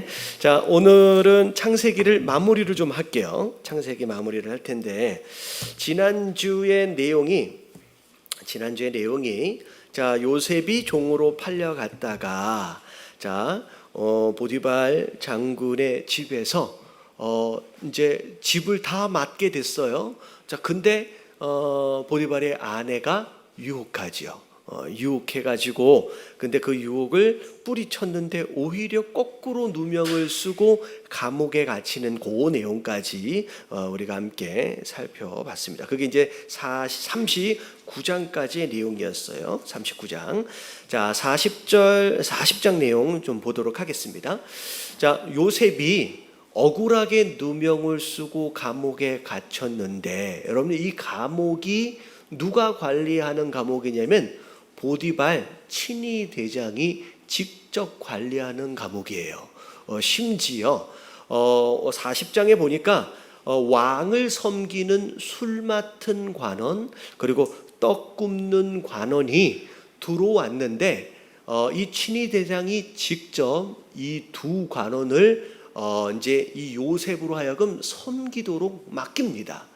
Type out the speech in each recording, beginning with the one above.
네, 자 오늘은 창세기를 마무리를 좀 할게요. 창세기 마무리를 할 텐데 지난주의 내용이 자 요셉이 종으로 팔려갔다가 자 보디발 장군의 집에서 이제 집을 다 맡게 됐어요. 자 근데 보디발의 아내가 유혹하지요. 유혹해가지고 근데 그 유혹을 뿌리쳤는데 오히려 거꾸로 누명을 쓰고 감옥에 갇히는 그 내용까지 우리가 함께 살펴봤습니다. 그게 이제 39장까지의 내용이었어요. 39장. 자 40장 내용 좀 보도록 하겠습니다. 자 요셉이 억울하게 누명을 쓰고 감옥에 갇혔는데 여러분 이 감옥이 누가 관리하는 감옥이냐면 보디발 친위 대장이 직접 관리하는 감옥이에요. 심지어 40장에 보니까 왕을 섬기는 술 맡은 관원 그리고 떡 굽는 관원이 들어왔는데 이 친위 대장이 직접 이 두 관원을 이제 이 요셉으로 하여금 섬기도록 맡깁니다.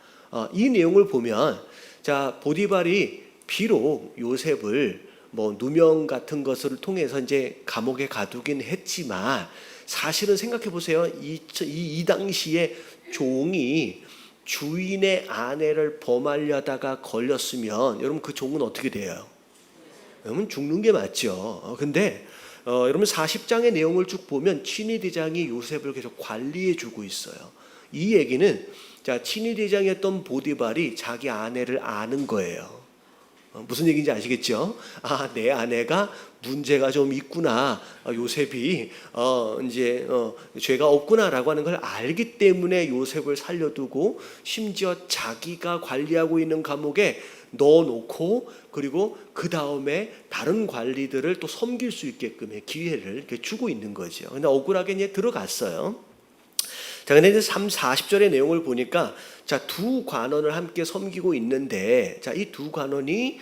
이 내용을 보면 자 보디발이 비록 요셉을 뭐 누명 같은 것을 통해서 이제 감옥에 가두긴 했지만 사실은 생각해 보세요. 이 당시에 종이 주인의 아내를 범하려다가 걸렸으면 여러분 그 종은 어떻게 돼요? 여러분 죽는 게 맞죠. 근데 여러분 40장의 내용을 쭉 보면 친위 대장이 요셉을 계속 관리해 주고 있어요. 이 얘기는 자 친위 대장이었던 보디발이 자기 아내를 아는 거예요. 무슨 얘기인지 아시겠죠? 아, 내 아내가 문제가 좀 있구나. 요셉이 이제 죄가 없구나라고 하는 걸 알기 때문에 요셉을 살려두고 심지어 자기가 관리하고 있는 감옥에 넣어놓고 그리고 그 다음에 다른 관리들을 또 섬길 수 있게끔의 기회를 이렇게 주고 있는 거죠. 근데 억울하게 이제 들어갔어요. 자, 근데 이제 40절의 내용을 보니까 자, 두 관원을 함께 섬기고 있는데 자, 이 두 관원이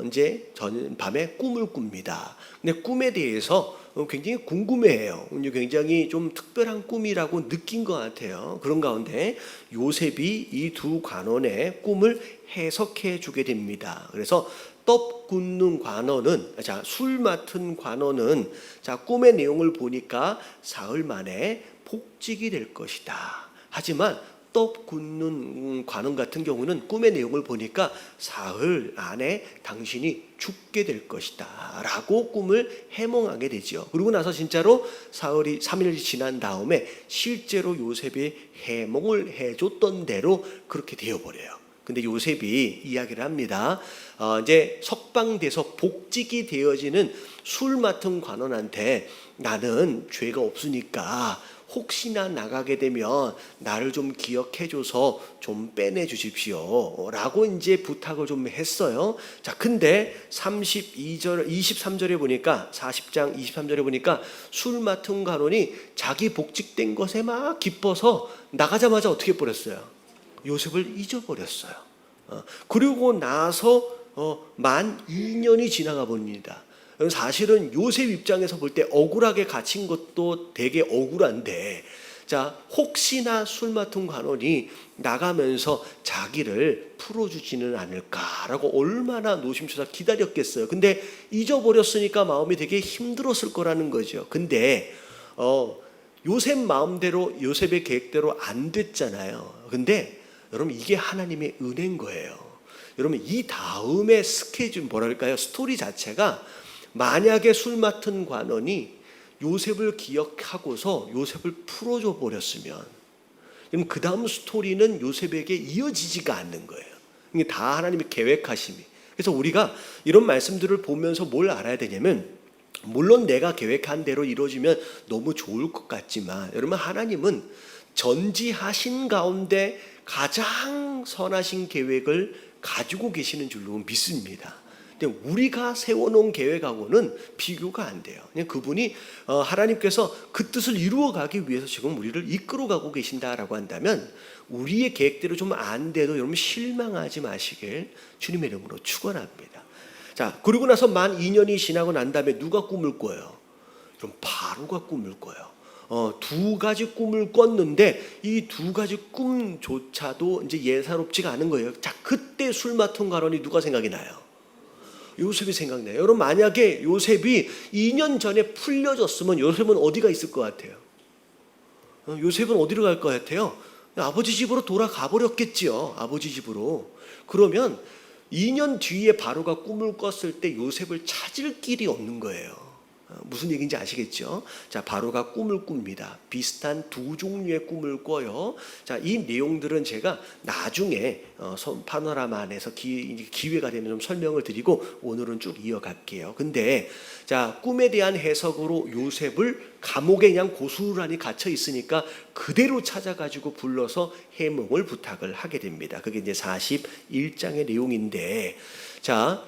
이제 전 밤에 꿈을 꿉니다. 근데 꿈에 대해서 굉장히 궁금해해요. 굉장히 좀 특별한 꿈이라고 느낀 것 같아요. 그런 가운데 요셉이 이 두 관원의 꿈을 해석해 주게 됩니다. 그래서 떡 굽는 관원은 자, 술 맡은 관원은 자, 꿈의 내용을 보니까 사흘 만에 복직이 될 것이다. 하지만 떡 굽는 관원 같은 경우는 꿈의 내용을 보니까 사흘 안에 당신이 죽게 될 것이다 라고 꿈을 해몽하게 되죠. 그러고 나서 진짜로 사흘이 3일이 지난 다음에 실제로 요셉이 해몽을 해줬던 대로 그렇게 되어버려요. 근데 요셉이 이야기를 합니다. 이제 석방돼서 복직이 되어지는 술 맡은 관원한테 나는 죄가 없으니까 혹시나 나가게 되면 나를 좀 기억해줘서 좀 빼내 주십시오 라고 이제 부탁을 좀 했어요. 자, 근데 23절에 보니까 40장 23절에 보니까 술 맡은 관원이 자기 복직된 것에 막 기뻐서 나가자마자 어떻게 버렸어요? 요셉을 잊어버렸어요. 그리고 나서 만 2년이 지나가 봅니다. 사실은 요셉 입장에서 볼 때 억울하게 갇힌 것도 되게 억울한데 자 혹시나 술 맡은 관원이 나가면서 자기를 풀어주지는 않을까라고 얼마나 노심초사 기다렸겠어요. 근데 잊어버렸으니까 마음이 되게 힘들었을 거라는 거죠. 근데 요셉 마음대로 요셉의 계획대로 안 됐잖아요. 근데 여러분 이게 하나님의 은혜인 거예요. 여러분 이 다음의 스케줄 뭐랄까요? 스토리 자체가 만약에 술 맡은 관원이 요셉을 기억하고서 요셉을 풀어줘 버렸으면 그럼 그 다음 스토리는 요셉에게 이어지지가 않는 거예요. 이게 다 하나님의 계획하심이. 그래서 우리가 이런 말씀들을 보면서 뭘 알아야 되냐면 물론 내가 계획한 대로 이루어지면 너무 좋을 것 같지만 여러분 하나님은 전지하신 가운데 가장 선하신 계획을 가지고 계시는 줄로 믿습니다. 근데 우리가 세워놓은 계획하고는 비교가 안 돼요. 그냥 그분이 하나님께서 그 뜻을 이루어가기 위해서 지금 우리를 이끌어가고 계신다라고 한다면 우리의 계획대로 좀 안 돼도 여러분 실망하지 마시길 주님의 이름으로 축원합니다. 자, 그리고 나서 만 2년이 지나고 난 다음에 누가 꿈을 꿔요? 그럼 바로가 꿈을 꿔요. 두 가지 꿈을 꿨는데 이 두 가지 꿈조차도 이제 예사롭지가 않은 거예요. 자, 그때 술 맡은 가론이 누가 생각이 나요? 요셉이 생각나요. 여러분, 만약에 요셉이 2년 전에 풀려졌으면 요셉은 어디가 있을 것 같아요? 요셉은 어디로 갈 것 같아요? 아버지 집으로 돌아가 버렸겠지요. 아버지 집으로. 그러면 2년 뒤에 바로가 꿈을 꿨을 때 요셉을 찾을 길이 없는 거예요. 무슨 얘기인지 아시겠죠? 자, 바로가 꿈을 꿉니다. 비슷한 두 종류의 꿈을 꿔요. 자, 이 내용들은 제가 나중에 파노라마 안에서 기회가 되면 좀 설명을 드리고 오늘은 쭉 이어갈게요. 근데 자, 꿈에 대한 해석으로 요셉을 감옥에 그냥 고스란히 갇혀 있으니까 그대로 찾아가지고 불러서 해몽을 부탁을 하게 됩니다. 그게 이제 41장의 내용인데, 자,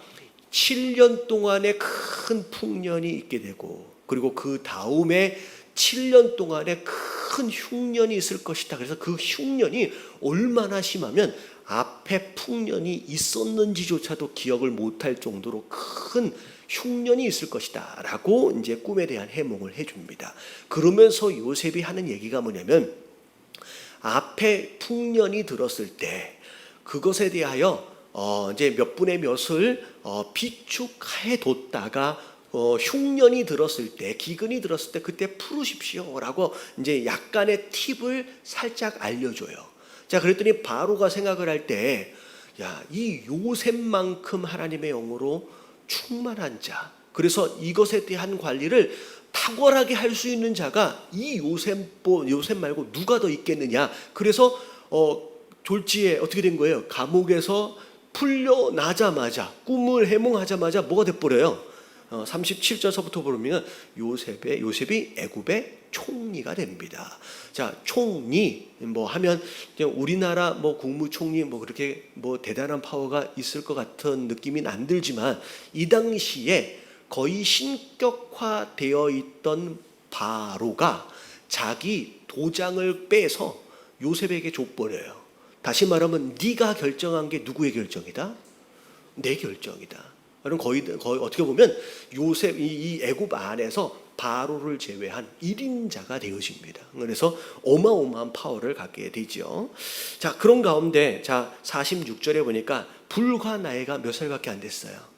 7년 동안에 큰 풍년이 있게 되고, 그리고 그 다음에 7년 동안에 큰 흉년이 있을 것이다. 그래서 그 흉년이 얼마나 심하면 앞에 풍년이 있었는지조차도 기억을 못할 정도로 큰 흉년이 있을 것이다 라고 이제 꿈에 대한 해몽을 해줍니다. 그러면서 요셉이 하는 얘기가 뭐냐면, 앞에 풍년이 들었을 때 그것에 대하여 이제 몇 분의 몇을 비축해 뒀다가 흉년이 들었을 때, 기근이 들었을 때 그때 풀으십시오라고 이제 약간의 팁을 살짝 알려줘요. 자, 그랬더니 바로가 생각을 할 때, 야, 이 요셉만큼 하나님의 영으로 충만한 자, 그래서 이것에 대한 관리를 탁월하게 할 수 있는 자가 이 요셉 말고 누가 더 있겠느냐. 그래서 졸지에 어떻게 된 거예요? 감옥에서 풀려나자마자, 꿈을 해몽하자마자 뭐가 돼버려요? 37절서부터 보면 요셉이 애굽의 총리가 됩니다. 자, 총리 뭐 하면 우리나라 뭐 국무총리 뭐 그렇게 뭐 대단한 파워가 있을 것 같은 느낌이 안 들지만, 이 당시에 거의 신격화되어 있던 바로가 자기 도장을 빼서 요셉에게 줘버려요. 다시 말하면 네가 결정한 게 누구의 결정이다? 내 결정이다. 그럼 거의 어떻게 보면 요셉 이 애굽 안에서 바로를 제외한 1인자가 되어집니다. 그래서 어마어마한 파워를 갖게 되죠. 자, 그런 가운데 자 46절에 보니까 불과 나이가 몇 살밖에 안 됐어요.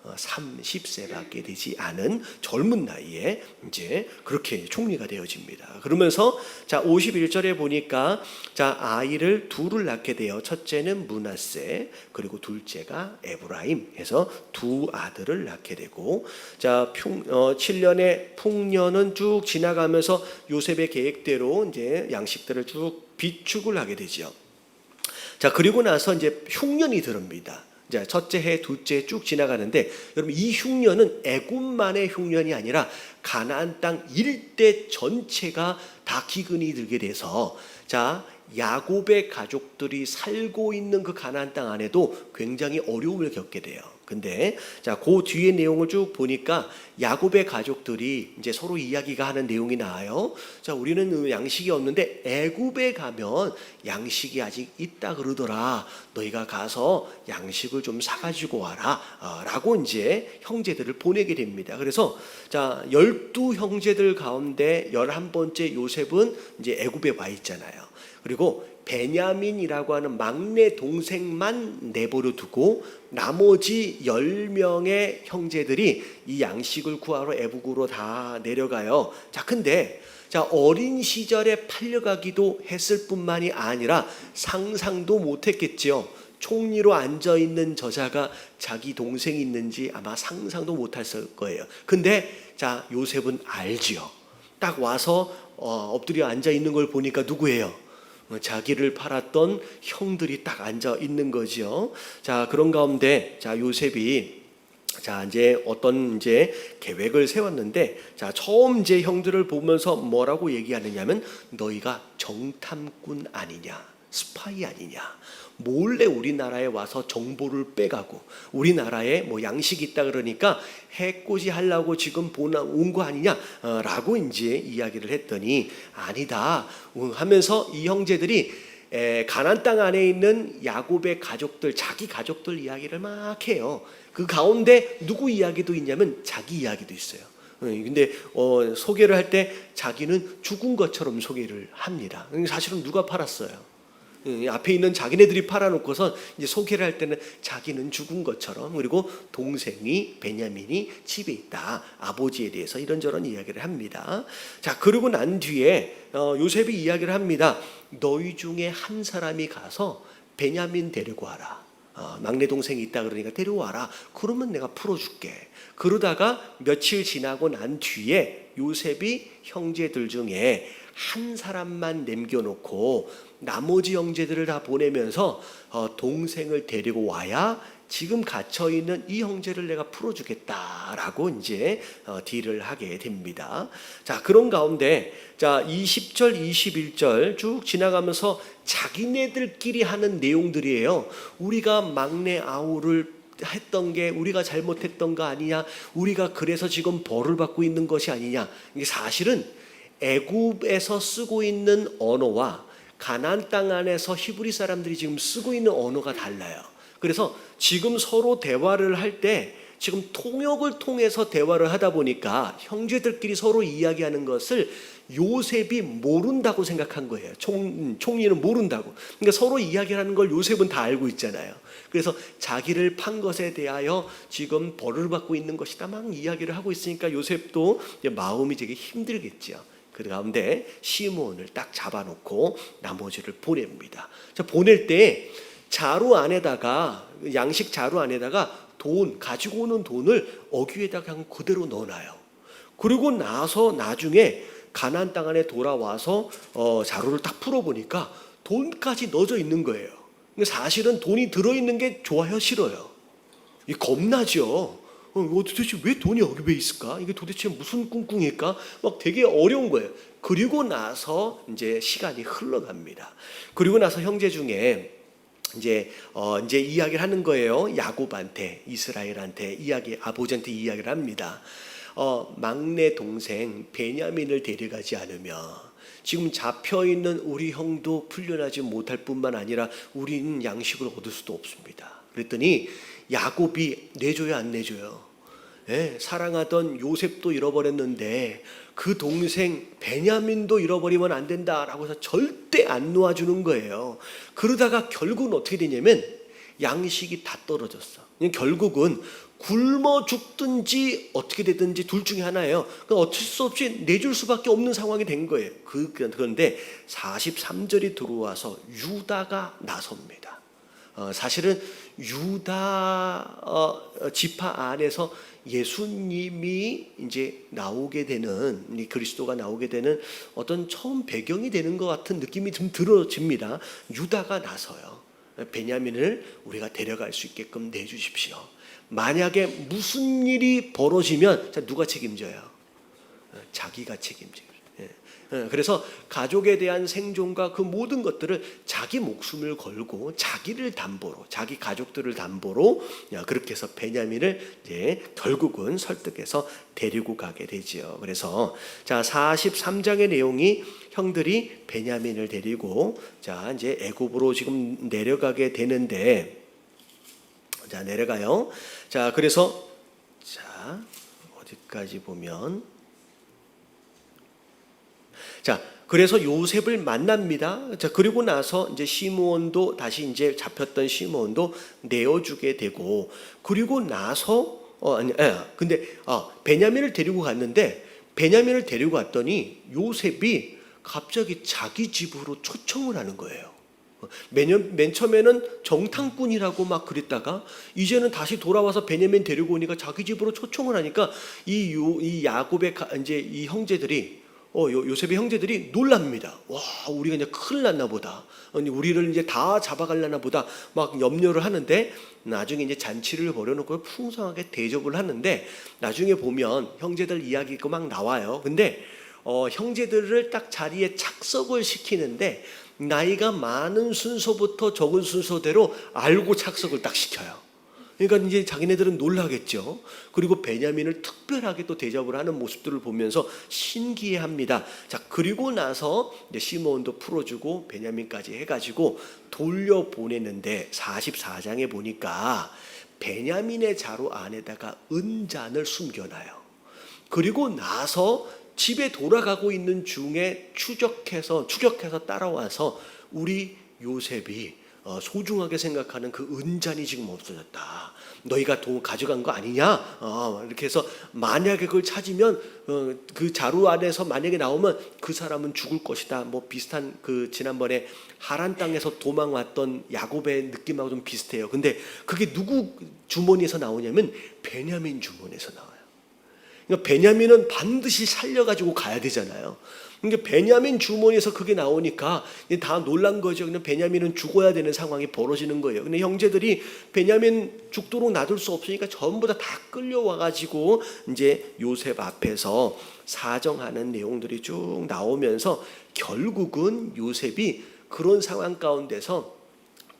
30세밖에 되지 않은 젊은 나이에 이제 그렇게 총리가 되어집니다. 그러면서 자 51절에 보니까 자 아이를 둘을 낳게 되어 첫째는 므낫세, 그리고 둘째가 에브라임 해서 두 아들을 낳게 되고, 자 7년의 풍년은 쭉 지나가면서 요셉의 계획대로 이제 양식들을 쭉 비축을 하게 되죠. 자, 그리고 나서 이제 흉년이 들어옵니다. 자, 첫째 해, 둘째 해 쭉 지나가는데, 여러분 이 흉년은 애굽만의 흉년이 아니라 가나안 땅 일대 전체가 다 기근이 들게 돼서, 자 야곱의 가족들이 살고 있는 그 가나안 땅 안에도 굉장히 어려움을 겪게 돼요. 근데 자, 그 뒤에 내용을 쭉 보니까 야곱의 가족들이 이제 서로 이야기가 하는 내용이 나와요. 자, 우리는 양식이 없는데 애굽에 가면 양식이 아직 있다 그러더라. 너희가 가서 양식을 좀 사가지고 와라. 라고 이제 형제들을 보내게 됩니다. 그래서 자, 12형제들 가운데 11번째 요셉은 이제 애굽에 와 있잖아요. 그리고 베냐민이라고 하는 막내 동생만 내버려 두고 나머지 10명의 형제들이 이 양식을 구하러 애굽으로 다 내려가요. 자, 근데 자 어린 시절에 팔려가기도 했을 뿐만이 아니라 상상도 못했겠지요. 총리로 앉아있는 저자가 자기 동생이 있는지 아마 상상도 못했을 거예요. 근데 자 요셉은 알지요. 딱 와서 엎드려 앉아있는 걸 보니까 누구예요? 자기를 팔았던 형들이 딱 앉아 있는 거죠. 자, 그런 가운데 자 요셉이 자 이제 어떤 이제 계획을 세웠는데, 자 처음 이제 형들을 보면서 뭐라고 얘기하느냐면, 너희가 정탐꾼 아니냐, 스파이 아니냐, 몰래 우리나라에 와서 정보를 빼가고 우리나라에 뭐 양식이 있다 그러니까 해코지 하려고 지금 온 거 아니냐 라고 이제 이야기를 했더니, 아니다 하면서 이 형제들이 가나안 땅 안에 있는 야곱의 가족들, 자기 가족들 이야기를 막 해요. 그 가운데 누구 이야기도 있냐면 자기 이야기도 있어요. 근데 소개를 할 때 자기는 죽은 것처럼 소개를 합니다. 사실은 누가 팔았어요? 앞에 있는 자기네들이 팔아놓고서 이제 소개를 할 때는 자기는 죽은 것처럼, 그리고 동생이 베냐민이 집에 있다, 아버지에 대해서 이런저런 이야기를 합니다. 자, 그러고 난 뒤에 요셉이 이야기를 합니다. 너희 중에 한 사람이 가서 베냐민 데리고 와라. 막내 동생이 있다 그러니까 데려와라. 그러면 내가 풀어줄게. 그러다가 며칠 지나고 난 뒤에 요셉이 형제들 중에 한 사람만 남겨놓고 나머지 형제들을 다 보내면서 동생을 데리고 와야 지금 갇혀있는 이 형제를 내가 풀어주겠다라고 이제 딜을 하게 됩니다. 자, 그런 가운데 자 20절 21절 쭉 지나가면서 자기네들끼리 하는 내용들이에요. 우리가 막내 아우를 했던 게 우리가 잘못했던 거 아니냐, 우리가 그래서 지금 벌을 받고 있는 것이 아니냐. 이게 사실은 애굽에서 쓰고 있는 언어와 가나안 땅 안에서 히브리 사람들이 지금 쓰고 있는 언어가 달라요. 그래서 지금 서로 대화를 할 때 지금 통역을 통해서 대화를 하다 보니까 형제들끼리 서로 이야기하는 것을 요셉이 모른다고 생각한 거예요. 총리는 모른다고. 그러니까 서로 이야기하는 걸 요셉은 다 알고 있잖아요. 그래서 자기를 판 것에 대하여 지금 벌을 받고 있는 것이다 막 이야기를 하고 있으니까 요셉도 마음이 되게 힘들겠죠. 그 가운데 시므온을 딱 잡아놓고 나머지를 보냅니다. 자, 보낼 때 자루 안에다가, 양식 자루 안에다가 돈, 가지고 오는 돈을 어귀에다가 그냥 그대로 넣어놔요. 그리고 나서 나중에 가나안 땅 안에 돌아와서 자루를 딱 풀어보니까 돈까지 넣어져 있는 거예요. 사실은 돈이 들어있는 게 좋아요, 싫어요? 겁나죠. 도대체 왜 돈이 여기 왜 있을까? 이게 도대체 무슨 꿍꿍일까? 막 되게 어려운 거예요. 그리고 나서 이제 시간이 흘러갑니다. 그리고 나서 형제 중에 이제 이야기를 하는 거예요. 야곱한테, 이스라엘한테 아버지한테 이야기를 합니다. 막내 동생 베냐민을 데려가지 않으면 지금 잡혀있는 우리 형도 풀려나지 못할 뿐만 아니라 우리는 양식을 얻을 수도 없습니다. 그랬더니 야곱이 내줘요, 안 내줘요? 네, 사랑하던 요셉도 잃어버렸는데 그 동생 베냐민도 잃어버리면 안 된다라고 해서 절대 안 놓아주는 거예요. 그러다가 결국은 어떻게 되냐면 양식이 다 떨어졌어. 결국은 굶어 죽든지 어떻게 되든지 둘 중에 하나예요. 그러니까 어쩔 수 없이 내줄 수밖에 없는 상황이 된 거예요. 그런데 43절이 들어와서 유다가 나섭니다. 사실은 유다 지파 안에서 예수님이 이제 나오게 되는, 그리스도가 나오게 되는 어떤 처음 배경이 되는 것 같은 느낌이 좀 들어집니다. 유다가 나서요. 베냐민을 우리가 데려갈 수 있게끔 내주십시오. 만약에 무슨 일이 벌어지면 누가 책임져요? 자기가 책임져요. 그래서 가족에 대한 생존과 그 모든 것들을 자기 목숨을 걸고 자기를 담보로, 자기 가족들을 담보로 그렇게 해서 베냐민을 이제 결국은 설득해서 데리고 가게 되죠. 그래서 자 43장의 내용이 형들이 베냐민을 데리고 자 이제 애굽으로 지금 내려가게 되는데, 자 내려가요. 자 그래서 자 어디까지 보면 자, 그래서 요셉을 만납니다. 자, 그리고 나서 이제 시므온도 다시 이제 잡혔던 시므온도 내어주게 되고, 그리고 나서 근데 베냐민을 데리고 갔는데 베냐민을 데리고 갔더니 요셉이 갑자기 자기 집으로 초청을 하는 거예요. 맨 처음에는 정탐꾼이라고 막 그랬다가 이제는 다시 돌아와서 베냐민 데리고 오니까 자기 집으로 초청을 하니까 이 야곱의 이제 이 형제들이 요셉의 형제들이 놀랍니다. 와, 우리가 이제 큰일 났나 보다. 우리를 이제 다 잡아갈려나 보다. 막 염려를 하는데 나중에 이제 잔치를 벌여놓고 풍성하게 대접을 하는데 나중에 보면 형제들 이야기가 막 나와요. 근데 형제들을 딱 자리에 착석을 시키는데 나이가 많은 순서부터 적은 순서대로 알고 착석을 딱 시켜요. 그러니까 이제 자기네들은 놀라겠죠. 그리고 베냐민을 특별하게 또 대접을 하는 모습들을 보면서 신기해합니다. 자, 그리고 나서 이제 시므온도 풀어주고 베냐민까지 해가지고 돌려보내는데 44장에 보니까 베냐민의 자루 안에다가 은잔을 숨겨놔요. 그리고 나서 집에 돌아가고 있는 중에 추격해서 따라와서 우리 요셉이 소중하게 생각하는 그 은잔이 지금 없어졌다. 너희가 돈 가져간 거 아니냐? 이렇게 해서 만약에 그걸 찾으면 그 자루 안에서 만약에 나오면 그 사람은 죽을 것이다. 뭐 비슷한 그 지난번에 하란 땅에서 도망왔던 야곱의 느낌하고 좀 비슷해요. 근데 그게 누구 주머니에서 나오냐면 베냐민 주머니에서 나와요. 그러니까 베냐민은 반드시 살려가지고 가야 되잖아요. 그러니까 베냐민 주머니에서 그게 나오니까 다 놀란 거죠. 그냥 베냐민은 죽어야 되는 상황이 벌어지는 거예요. 근데 형제들이 베냐민 죽도록 놔둘 수 없으니까 전부 다 끌려와가지고 이제 요셉 앞에서 사정하는 내용들이 쭉 나오면서 결국은 요셉이 그런 상황 가운데서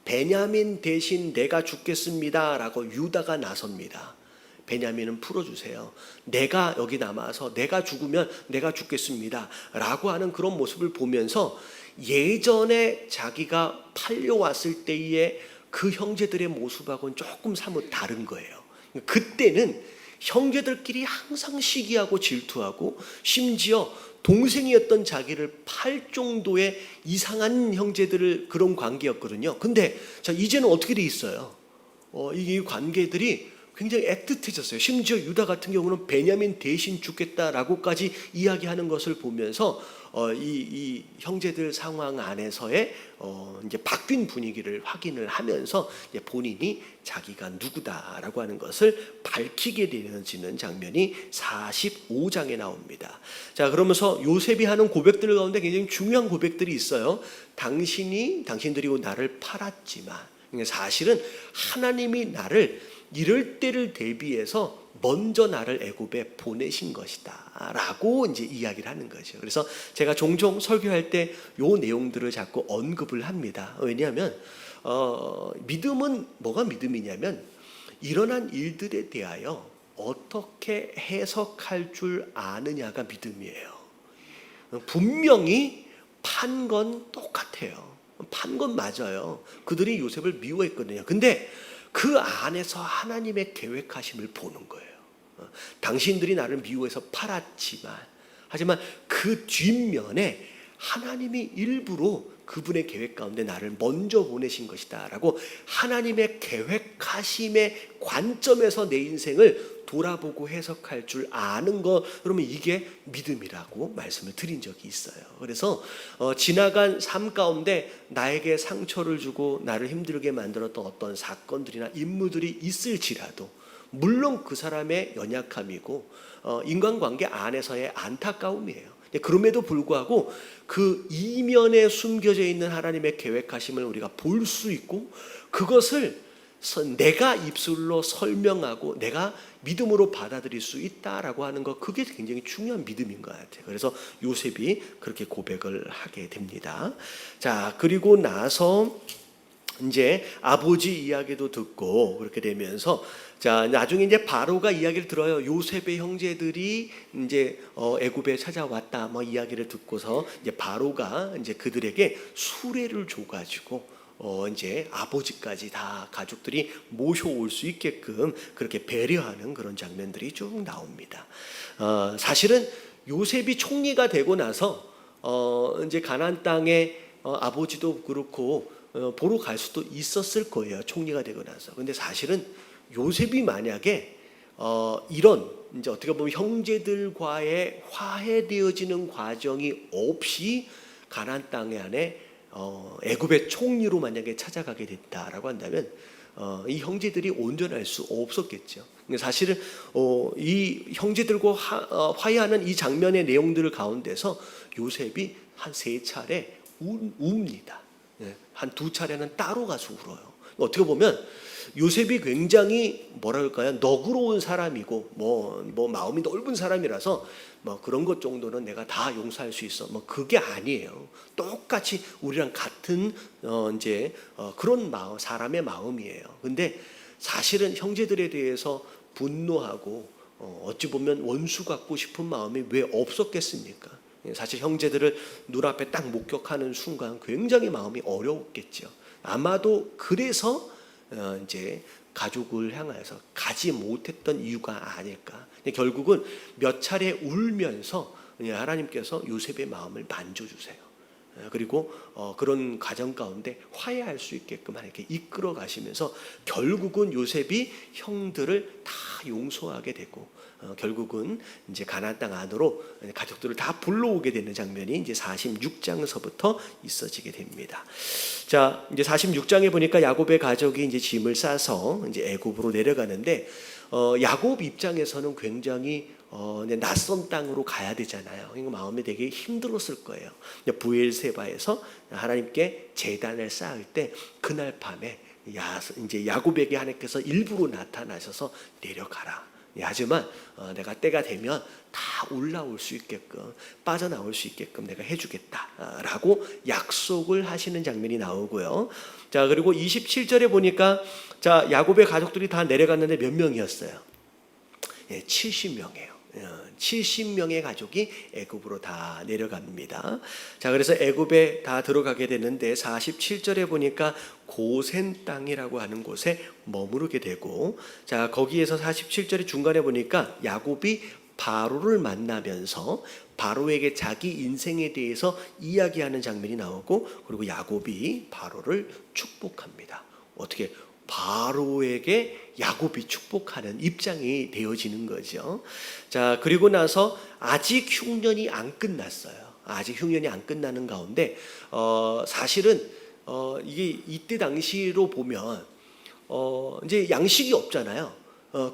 베냐민 대신 내가 죽겠습니다라고 유다가 나섭니다. 베냐민은 풀어주세요. 내가 여기 남아서 내가 죽으면 내가 죽겠습니다 라고 하는 그런 모습을 보면서 예전에 자기가 팔려왔을 때의 그 형제들의 모습하고는 조금 사뭇 다른 거예요. 그때는 형제들끼리 항상 시기하고 질투하고 심지어 동생이었던 자기를 팔 정도의 이상한 형제들을 그런 관계였거든요. 근데 자, 이제는 어떻게 돼 있어요? 이 관계들이 굉장히 애틋해졌어요. 심지어 유다 같은 경우는 베냐민 대신 죽겠다라고까지 이야기하는 것을 보면서 이 형제들 상황 안에서의 이제 바뀐 분위기를 확인을 하면서 이제 본인이 자기가 누구다라고 하는 것을 밝히게 되어지는 장면이 45장에 나옵니다. 자, 그러면서 요셉이 하는 고백들 가운데 굉장히 중요한 고백들이 있어요. 당신들이 나를 팔았지만 사실은 하나님이 나를 이럴 때를 대비해서 먼저 나를 애굽에 보내신 것이다 라고 이제 이야기를 하는 거죠. 그래서 제가 종종 설교할 때 요 내용들을 자꾸 언급을 합니다. 왜냐하면 믿음은 뭐가 믿음이냐면 일어난 일들에 대하여 어떻게 해석할 줄 아느냐가 믿음이에요. 분명히 판 건 똑같아요. 판 건 맞아요. 그들이 요셉을 미워했거든요. 근데 그 안에서 하나님의 계획하심을 보는 거예요. 당신들이 나를 미워해서 팔았지만 하지만 그 뒷면에 하나님이 일부러 그분의 계획 가운데 나를 먼저 보내신 것이다 라고 하나님의 계획하심의 관점에서 내 인생을 돌아보고 해석할 줄 아는 것, 그러면 이게 믿음이라고 말씀을 드린 적이 있어요. 그래서 지나간 삶 가운데 나에게 상처를 주고 나를 힘들게 만들었던 어떤 사건들이나 인물들이 있을지라도 물론 그 사람의 연약함이고 인간관계 안에서의 안타까움이에요. 그럼에도 불구하고 그 이면에 숨겨져 있는 하나님의 계획하심을 우리가 볼 수 있고 그것을 내가 입술로 설명하고 내가 믿음으로 받아들일 수 있다라고 하는 것, 그게 굉장히 중요한 믿음인 것 같아요. 그래서 요셉이 그렇게 고백을 하게 됩니다. 자, 그리고 나서 이제 아버지 이야기도 듣고 그렇게 되면서 자, 나중에 이제 바로가 이야기를 들어요. 요셉의 형제들이 이제 애굽에 찾아왔다 뭐 이야기를 듣고서 이제 바로가 이제 그들에게 수레를 줘가지고 이제 아버지까지 다 가족들이 모셔올 수 있게끔 그렇게 배려하는 그런 장면들이 쭉 나옵니다. 사실은 요셉이 총리가 되고 나서 이제 가나안 땅에 아버지도 그렇고 보러 갈 수도 있었을 거예요. 총리가 되고 나서. 근데 사실은 요셉이 만약에 이런 이제 어떻게 보면 형제들과의 화해되어지는 과정이 없이 가나안 땅 안에 애굽의 총리로 만약에 찾아가게 됐다라고 한다면 이 형제들이 온전할 수 없었겠죠. 사실은 이 형제들과 화해하는 이 장면의 내용들 가운데서 요셉이 한 3차례 웁니다. 한 2차례는 따로 가서 울어요. 어떻게 보면 요셉이 굉장히 뭐랄까요, 너그러운 사람이고 뭐 마음이 넓은 사람이라서 뭐 그런 것 정도는 내가 다 용서할 수 있어. 뭐 그게 아니에요. 똑같이 우리랑 같은 이제 그런 마음, 사람의 마음이에요. 근데 사실은 형제들에 대해서 분노하고 어찌 보면 원수 갖고 싶은 마음이 왜 없었겠습니까? 사실 형제들을 눈앞에 딱 목격하는 순간 굉장히 마음이 어려웠겠죠. 아마도 그래서 이제 가족을 향해서 가지 못했던 이유가 아닐까. 결국은 몇 차례 울면서 하나님께서 요셉의 마음을 만져주세요. 그리고 그런 과정 가운데 화해할 수 있게끔 이렇게 이끌어 가시면서 결국은 요셉이 형들을 다 용서하게 되고 결국은 이제 가나안 땅 안으로 가족들을 다 불러오게 되는 장면이 이제 46장서부터 있어지게 됩니다. 자, 이제 46장에 보니까 야곱의 가족이 이제 짐을 싸서 이제 애굽으로 내려가는데 야곱 입장에서는 굉장히 낯선 땅으로 가야 되잖아요. 이거 마음이 되게 힘들었을 거예요. 부엘세바에서 하나님께 제단을 쌓을 때 그날 밤에 이제 야곱에게 하나님께서 일부러 나타나셔서 내려가라. 하지만 내가 때가 되면 다 올라올 수 있게끔 빠져나올 수 있게끔 내가 해주겠다라고 약속을 하시는 장면이 나오고요. 자, 그리고 27절에 보니까 자, 야곱의 가족들이 다 내려갔는데 몇 명이었어요? 70명이에요. 70명의 가족이 애굽으로 다 내려갑니다. 자, 그래서 애굽에 다 들어가게 되는데 47절에 보니까 고센 땅이라고 하는 곳에 머무르게 되고, 자, 거기에서 47절의 중간에 보니까 야곱이 바로를 만나면서 바로에게 자기 인생에 대해서 이야기하는 장면이 나오고, 그리고 야곱이 바로를 축복합니다. 어떻게? 바로에게 야곱이 축복하는 입장이 되어지는 거죠. 자, 그리고 나서 아직 흉년이 안 끝났어요. 아직 흉년이 안 끝나는 가운데 사실은 이게 이때 당시로 보면 이제 양식이 없잖아요.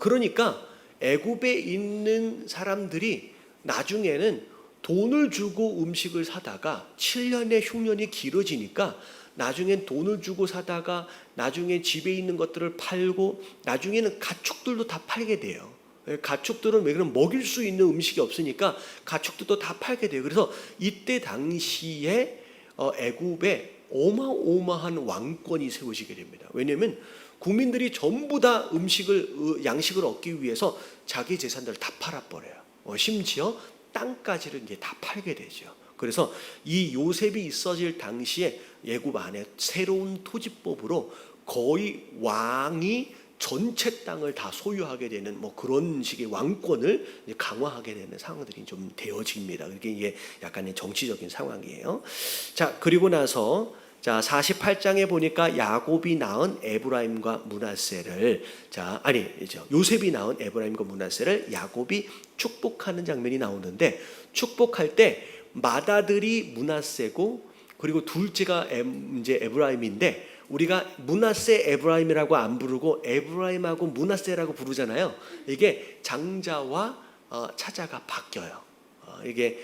그러니까 애굽에 있는 사람들이 나중에는 돈을 주고 음식을 사다가 7년의 흉년이 길어지니까 나중엔 돈을 주고 사다가 나중에 집에 있는 것들을 팔고 나중에는 가축들도 다 팔게 돼요. 가축들은 왜 그러면 먹일 수 있는 음식이 없으니까 가축들도 다 팔게 돼요. 그래서 이때 당시에 애굽에 어마어마한 왕권이 세워지게 됩니다. 왜냐하면 국민들이 전부 다 양식을 얻기 위해서 자기 재산들을 다 팔아버려요. 심지어 땅까지를 이제 다 팔게 되죠. 그래서 이 요셉이 있어질 당시에 애굽 안에 새로운 토지법으로 거의 왕이 전체 땅을 다 소유하게 되는 그런 식의 왕권을 강화하게 되는 상황들이 좀 되어집니다. 이게 약간의 정치적인 상황이에요. 자, 그리고 나서 자, 48장에 보니까 야곱이 낳은 에브라임과 므낫세를 요셉이 낳은 에브라임과 므낫세를 야곱이 축복하는 장면이 나오는데, 축복할 때 맏아들이 므낫세고 그리고 둘째가 이제 에브라임인데, 우리가 므낫세 에브라임이라고 안 부르고 에브라임하고 므낫세라고 부르잖아요. 이게 장자와 차자가 바뀌어요. 이게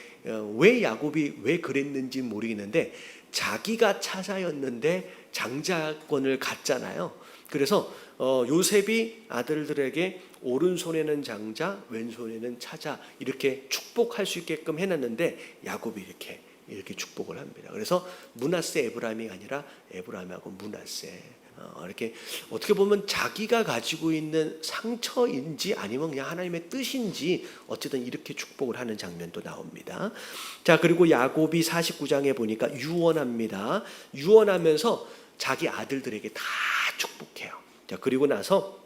왜 야곱이 왜 그랬는지 모르겠는데 자기가 차자였는데 장자권을 갖잖아요. 그래서 요셉이 아들들에게 오른손에는 장자, 왼손에는 차자 이렇게 축복할 수 있게끔 해놨는데 야곱이 이렇게 축복을 합니다. 그래서 므낫세 에브라임이 아니라 에브라임하고 므낫세, 이렇게 어떻게 보면 자기가 가지고 있는 상처인지 아니면 그냥 하나님의 뜻인지 어쨌든 이렇게 축복을 하는 장면도 나옵니다. 자, 그리고 야곱이 49장에 보니까 유언합니다. 유언하면서 자기 아들들에게 다 축복해요. 자, 그리고 나서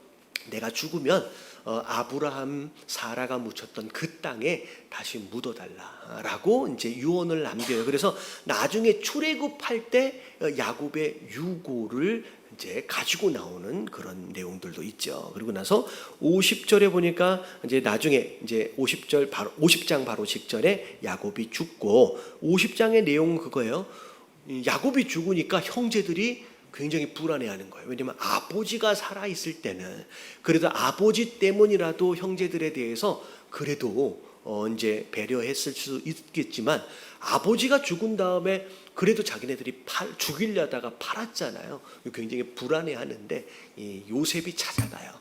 내가 죽으면 아브라함, 사라가 묻혔던 그 땅에 다시 묻어달라라고 이제 유언을 남겨요. 그래서 나중에 출애굽할 때 야곱의 유고를 이제 가지고 나오는 그런 내용들도 있죠. 그리고 나서 50절에 보니까 이제 나중에 이제 50장 바로 직전에 야곱이 죽고, 50장의 내용은 그거예요. 야곱이 죽으니까 형제들이 굉장히 불안해하는 거예요. 왜냐하면 아버지가 살아있을 때는 그래도 아버지 때문이라도 형제들에 대해서 그래도 이제 배려했을 수 있겠지만, 아버지가 죽은 다음에 그래도 자기네들이 죽이려다가 팔았잖아요. 굉장히 불안해하는데 이 요셉이 찾아가요.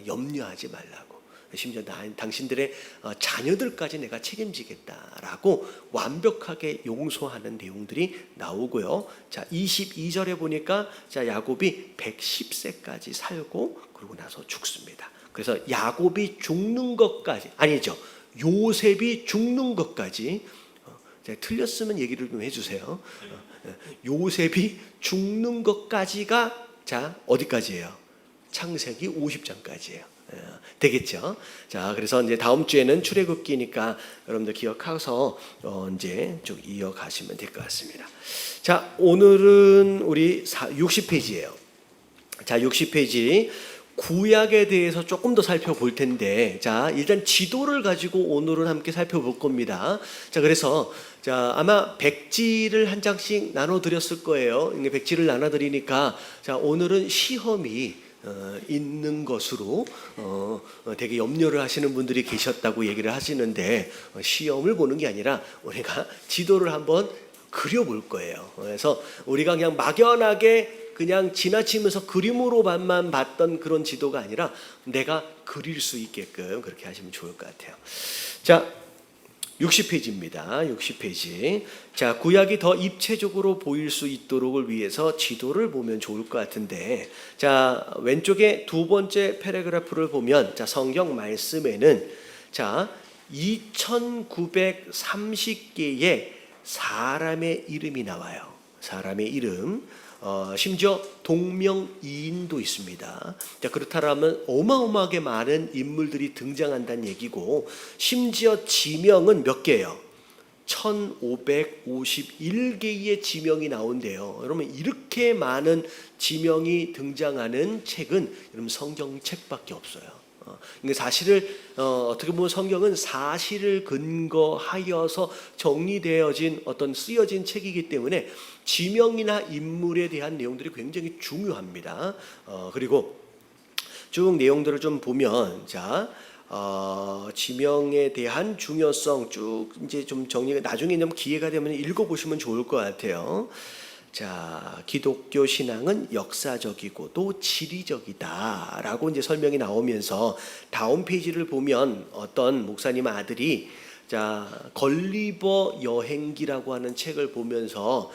염려하지 말라고. 심지어 당신들의 자녀들까지 내가 책임지겠다라고 완벽하게 용서하는 내용들이 나오고요. 자, 22절에 보니까 자, 야곱이 110세까지 살고 그러고 나서 죽습니다. 그래서 야곱이 죽는 것까지, 아니죠, 요셉이 죽는 것까지, 제가 틀렸으면 얘기를 좀 해주세요. 요셉이 죽는 것까지가 자, 어디까지예요? 창세기 50장까지예요. 되겠죠? 자, 그래서 이제 다음 주에는 출애굽기니까 여러분들 기억하셔서 이제 쭉 이어가시면 될 것 같습니다. 자, 오늘은 우리 60페이지예요. 자, 60페이지 구약에 대해서 조금 더 살펴볼 텐데, 자, 일단 지도를 가지고 오늘은 함께 살펴볼 겁니다. 자, 그래서 자, 아마 백지를 한 장씩 나눠드렸을 거예요. 백지를 나눠드리니까, 자, 오늘은 시험이 있는 것으로 되게 염려를 하시는 분들이 계셨다고 얘기를 하시는데, 시험을 보는 게 아니라 우리가 지도를 한번 그려볼 거예요. 그래서 우리가 그냥 막연하게 그냥 지나치면서 그림으로만 봤던 그런 지도가 아니라 내가 그릴 수 있게끔 그렇게 하시면 좋을 것 같아요. 자, 60페이지입니다. 60페이지. 자, 구약이 더 입체적으로 보일 수 있도록을 위해서 지도를 보면 좋을 것 같은데, 자, 왼쪽에 두 번째 패러그래프를 보면, 자, 성경 말씀에는 자, 2930개의 사람의 이름이 나와요. 사람의 이름. 심지어 동명이인도 있습니다. 자, 그렇다면 어마어마하게 많은 인물들이 등장한다는 얘기고, 심지어 지명은 몇 개예요? 1551개의 지명이 나온대요. 여러분, 이렇게 많은 지명이 등장하는 책은 여러분 성경책밖에 없어요. 그러니까 사실을 어떻게 보면 성경은 사실을 근거하여서 정리되어진 어떤 쓰여진 책이기 때문에 지명이나 인물에 대한 내용들이 굉장히 중요합니다. 그리고 쭉 내용들을 좀 보면, 자, 지명에 대한 중요성 쭉 이제 좀 정리가 나중에 좀 기회가 되면 읽어보시면 좋을 것 같아요. 자, 기독교 신앙은 역사적이고도 지리적이다라고 이제 설명이 나오면서 다음 페이지를 보면 어떤 목사님 아들이 자, 걸리버 여행기라고 하는 책을 보면서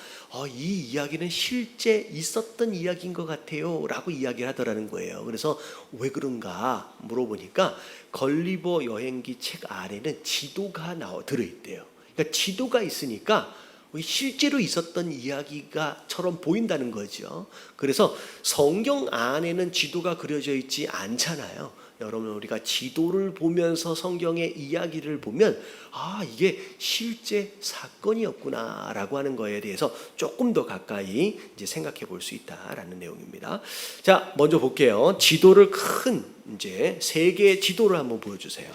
이 이야기는 실제 있었던 이야기인 것 같아요 라고 이야기를 하더라는 거예요. 그래서 왜 그런가 물어보니까 걸리버 여행기 책 안에는 지도가 들어있대요. 그러니까 지도가 있으니까 실제로 있었던 이야기가처럼 보인다는 거죠. 그래서 성경 안에는 지도가 그려져 있지 않잖아요. 여러분, 우리가 지도를 보면서 성경의 이야기를 보면 이게 실제 사건이었구나라고 하는 거에 대해서 조금 더 가까이 이제 생각해 볼 수 있다라는 내용입니다. 자, 먼저 볼게요. 지도를 큰 이제 세계 지도를 한번 보여주세요.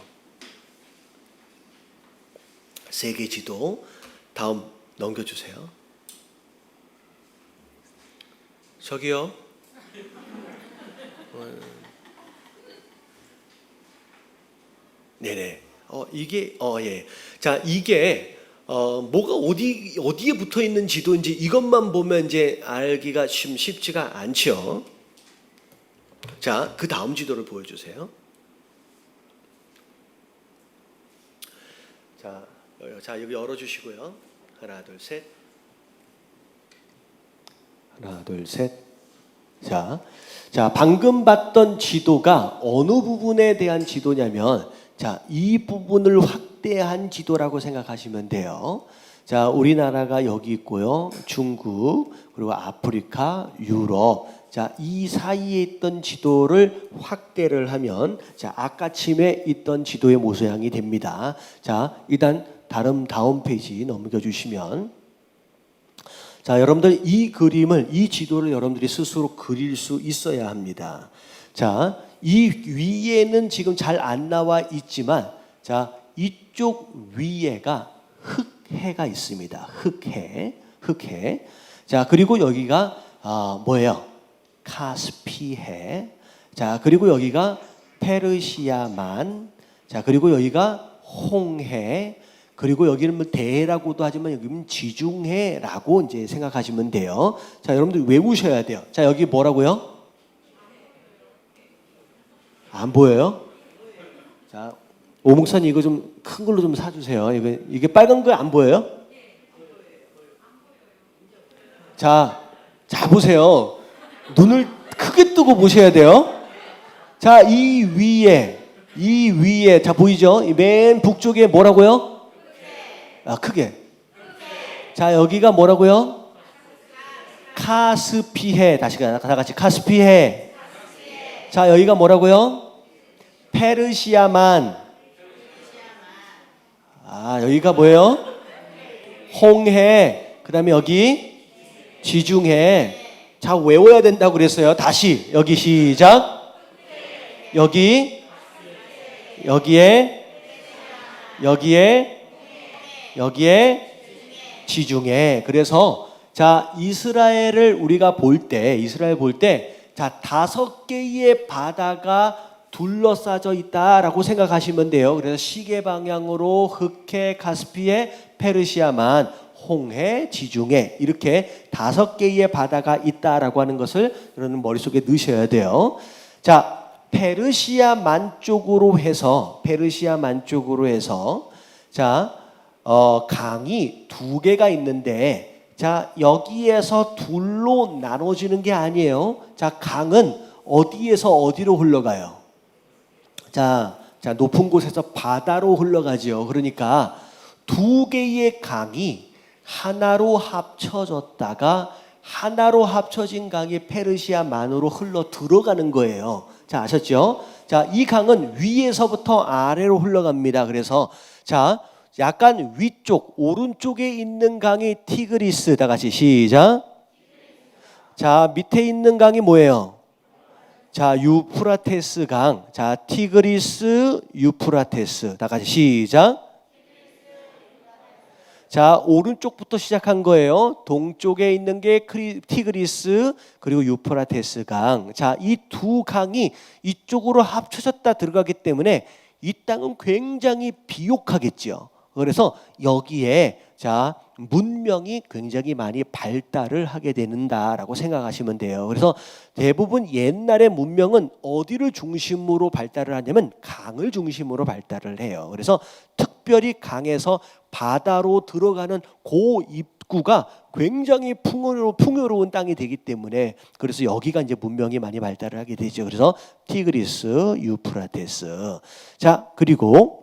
세계 지도 다음 넘겨주세요. 저기요. 네네. 이게 예. 자, 이게 뭐가 어디에 붙어 있는 지도인지 이것만 보면 이제 알기가 쉽지가 않죠. 자, 그 다음 지도를 보여주세요. 자, 여기 열어주시고요. 하나, 둘, 셋. 하나, 둘, 셋. 자, 방금 봤던 지도가 어느 부분에 대한 지도냐면, 자, 이 부분을 확대한 지도라고 생각하시면 돼요. 자, 우리나라가 여기 있고요. 중국, 그리고 아프리카, 유럽. 자, 이 사이에 있던 지도를 확대를 하면, 자, 아까침에 있던 지도의 모양이 됩니다. 자, 일단 다음 페이지 넘겨주시면, 자, 여러분들 이 지도를 여러분들이 스스로 그릴 수 있어야 합니다. 자, 이 위에는 지금 잘 안 나와 있지만, 자, 이쪽 위에가 흑해가 있습니다. 흑해. 자, 그리고 여기가 뭐예요? 카스피해. 자, 그리고 여기가 페르시아만. 자, 그리고 여기가 홍해. 그리고 여기는 뭐 대해라고도 하지만 여기는 지중해라고 이제 생각하시면 돼요. 자, 여러분들 외우셔야 돼요. 자, 여기 뭐라고요? 안 보여요? 자, 오목사님 이거 좀 큰 걸로 좀 사주세요. 이게 빨간 거 안 보여요? 자, 보세요. 눈을 크게 뜨고 보셔야 돼요. 자, 이 위에 자, 보이죠? 맨 북쪽에 뭐라고요? 크게. 자, 여기가 뭐라고요? 카스피해. 다 같이 카스피해. 자, 여기가 뭐라고요? 페르시아만. 여기가 뭐예요? 홍해. 그 다음에 여기 지중해. 자, 외워야 된다고 그랬어요. 다시 여기 시작. 여기에 지중해. 그래서 자, 이스라엘 볼 때 자, 5개의 바다가 둘러싸져 있다라고 생각하시면 돼요. 그래서 시계 방향으로 흑해, 카스피해, 페르시아만, 홍해, 지중해 이렇게 5개의 바다가 있다라고 하는 것을 여러분 머릿속에 넣으셔야 돼요. 자, 페르시아만 쪽으로 해서 자, 강이 2개가 있는데 자, 여기에서 둘로 나눠지는 게 아니에요. 자, 강은 어디에서 어디로 흘러가요? 자, 높은 곳에서 바다로 흘러가지요. 그러니까 2개의 강이 하나로 합쳐졌다가 하나로 합쳐진 강이 페르시아만으로 흘러 들어가는 거예요. 자, 아셨죠? 자, 이 강은 위에서부터 아래로 흘러갑니다. 그래서 자, 약간 위쪽 오른쪽에 있는 강이 티그리스. 다 같이 시작. 자, 밑에 있는 강이 뭐예요? 자, 유프라테스 강. 자, 티그리스, 유프라테스. 다 같이 시작. 자, 오른쪽부터 시작한 거예요. 동쪽에 있는 게 티그리스 그리고 유프라테스 강. 자, 이 2 강이 이쪽으로 합쳐졌다 들어가기 때문에 이 땅은 굉장히 비옥하겠죠. 그래서 여기에 자, 문명이 굉장히 많이 발달을 하게 되는다라고 생각하시면 돼요. 그래서 대부분 옛날의 문명은 어디를 중심으로 발달을 하냐면 강을 중심으로 발달을 해요. 그래서 특별히 강에서 바다로 들어가는 그 입구가 굉장히 풍요로운 땅이 되기 때문에 그래서 여기가 이제 문명이 많이 발달을 하게 되죠. 그래서 티그리스, 유프라테스. 자, 그리고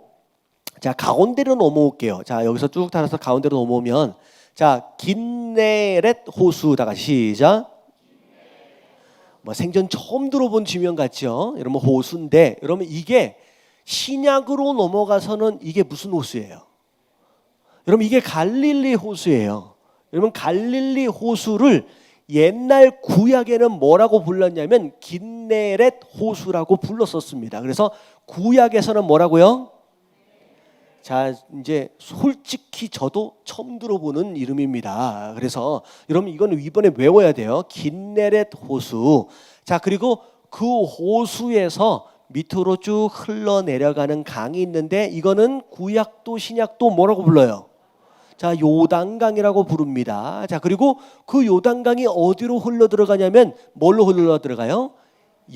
자, 가운데로 넘어올게요. 자, 여기서 쭉 따라서 가운데로 넘어오면 자, 긴네렛 호수다가 시작. 뭐 생전 처음 들어본 지명 같죠? 여러분 호수인데 여러분 이게 신약으로 넘어가서는 이게 무슨 호수예요? 여러분 이게 갈릴리 호수예요. 여러분 갈릴리 호수를 옛날 구약에는 뭐라고 불렀냐면 긴네렛 호수라고 불렀었습니다. 그래서 구약에서는 뭐라고요? 자, 이제 솔직히 저도 처음 들어보는 이름입니다. 그래서 여러분 이거는 이번에 외워야 돼요. 긴네렛 호수. 자, 그리고 그 호수에서 밑으로 쭉 흘러내려가는 강이 있는데 이거는 구약도 신약도 뭐라고 불러요? 자, 요단강이라고 부릅니다. 자, 그리고 그 요단강이 어디로 흘러 들어가냐면 뭘로 흘러 들어가요?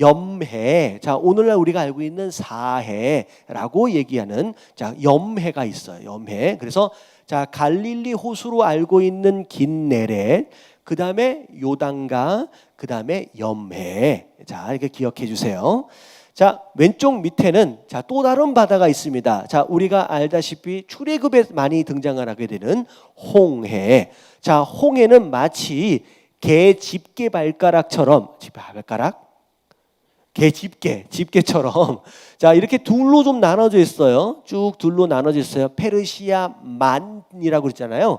염해. 자, 오늘날 우리가 알고 있는 사해라고 얘기하는 자, 염해가 있어요. 염해. 그래서 자, 갈릴리 호수로 알고 있는 긴네렛, 그다음에 요단강, 그다음에 염해. 자, 이렇게 기억해 주세요. 자, 왼쪽 밑에는 자, 또 다른 바다가 있습니다. 자, 우리가 알다시피 출애굽에 많이 등장을 하게 되는 홍해. 자, 홍해는 마치 개 집게 발가락처럼 개 집게처럼 자, 이렇게 둘로 좀 나눠져 있어요. 쭉 둘로 나눠져 있어요. 페르시아만이라고 그랬잖아요.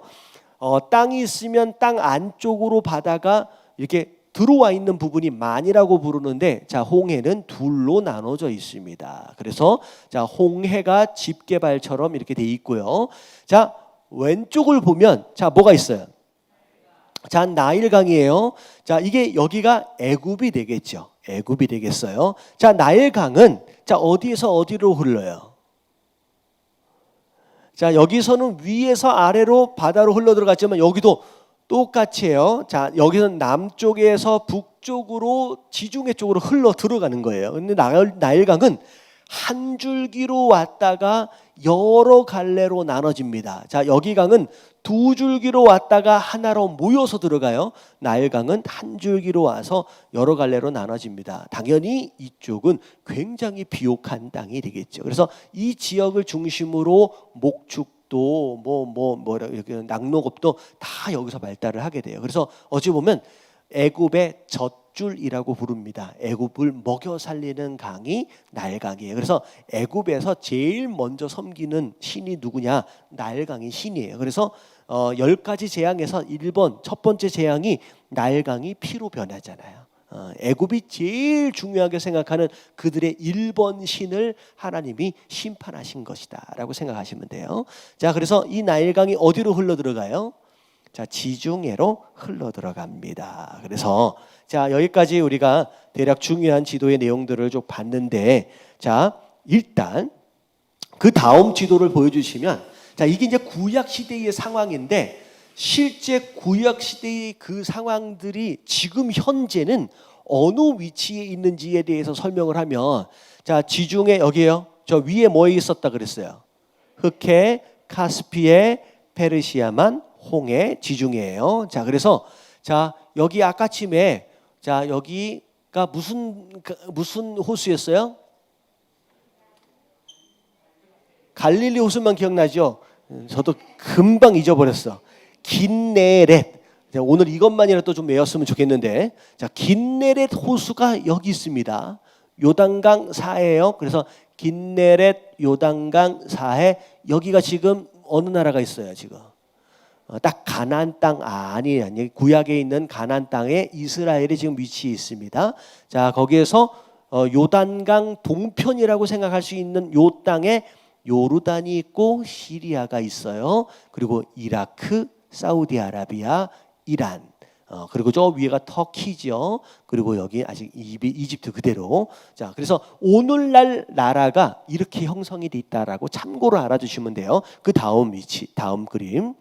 땅이 있으면 땅 안쪽으로 바다가 이렇게 들어와 있는 부분이 만이라고 부르는데 자, 홍해는 둘로 나눠져 있습니다. 그래서 자, 홍해가 집게발처럼 이렇게 돼 있고요. 자, 왼쪽을 보면 자, 뭐가 있어요? 자, 나일강이에요. 자, 이게 여기가 애굽이 되겠죠. 애굽이 되겠어요. 자, 나일강은 자, 어디에서 어디로 흘러요? 자, 여기서는 위에서 아래로 바다로 흘러 들어갔지만 여기도 똑같이 해요. 자, 여기는 남쪽에서 북쪽으로 지중해 쪽으로 흘러 들어가는 거예요. 근데 나일강은 한 줄기로 왔다가 여러 갈래로 나눠집니다. 자, 여기 강은 2줄기로 왔다가 하나로 모여서 들어가요. 나일강은 한 줄기로 와서 여러 갈래로 나눠집니다. 당연히 이쪽은 굉장히 비옥한 땅이 되겠죠. 그래서 이 지역을 중심으로 목축도 이렇게 낙농업도 다 여기서 발달을 하게 돼요. 그래서 어찌 보면 애굽의 밧줄이라고 부릅니다. 애굽을 먹여 살리는 강이 나일강이에요. 그래서 애굽에서 제일 먼저 섬기는 신이 누구냐? 나일강이 신이에요. 그래서 10가지 재앙에서 1번 첫 번째 재앙이 나일강이 피로 변하잖아요. 애굽이 제일 중요하게 생각하는 그들의 1번 신을 하나님이 심판하신 것이다 라고 생각하시면 돼요. 자, 그래서 이 나일강이 어디로 흘러 들어가요? 자, 지중해로 흘러 들어갑니다. 그래서 자, 여기까지 우리가 대략 중요한 지도의 내용들을 좀 봤는데, 자, 일단 그 다음 지도를 보여주시면, 자, 이게 이제 구약 시대의 상황인데 실제 구약 시대의 그 상황들이 지금 현재는 어느 위치에 있는지에 대해서 설명을 하면, 자, 지중해 여기에요. 저 위에 뭐 있었다 그랬어요? 흑해, 카스피해, 페르시아만, 홍해, 지중해예요. 자, 그래서 자, 여기 아까쯤에 자, 여기가 무슨 호수였어요? 갈릴리 호수만 기억나죠? 저도 금방 잊어버렸어. 긴네렛. 오늘 이것만이라도 좀 외웠으면 좋겠는데, 자, 긴네렛 호수가 여기 있습니다. 요단강 사해예요. 그래서 긴네렛, 요단강 사해, 여기가 지금 어느 나라가 있어요? 지금 딱 가나안 땅 아니에요. 구약에 있는 가나안 땅에 이스라엘이 지금 위치해 있습니다. 자, 거기에서 요단강 동편이라고 생각할 수 있는 요 땅에 요르단이 있고 시리아가 있어요. 그리고 이라크, 사우디아라비아, 이란, 그리고 저 위에가 터키죠. 그리고 여기 아직 이집트 그대로. 자, 그래서 오늘날 나라가 이렇게 형성이 돼 있다라고 참고로 알아두시면 돼요. 그 다음 위치, 다음 그림.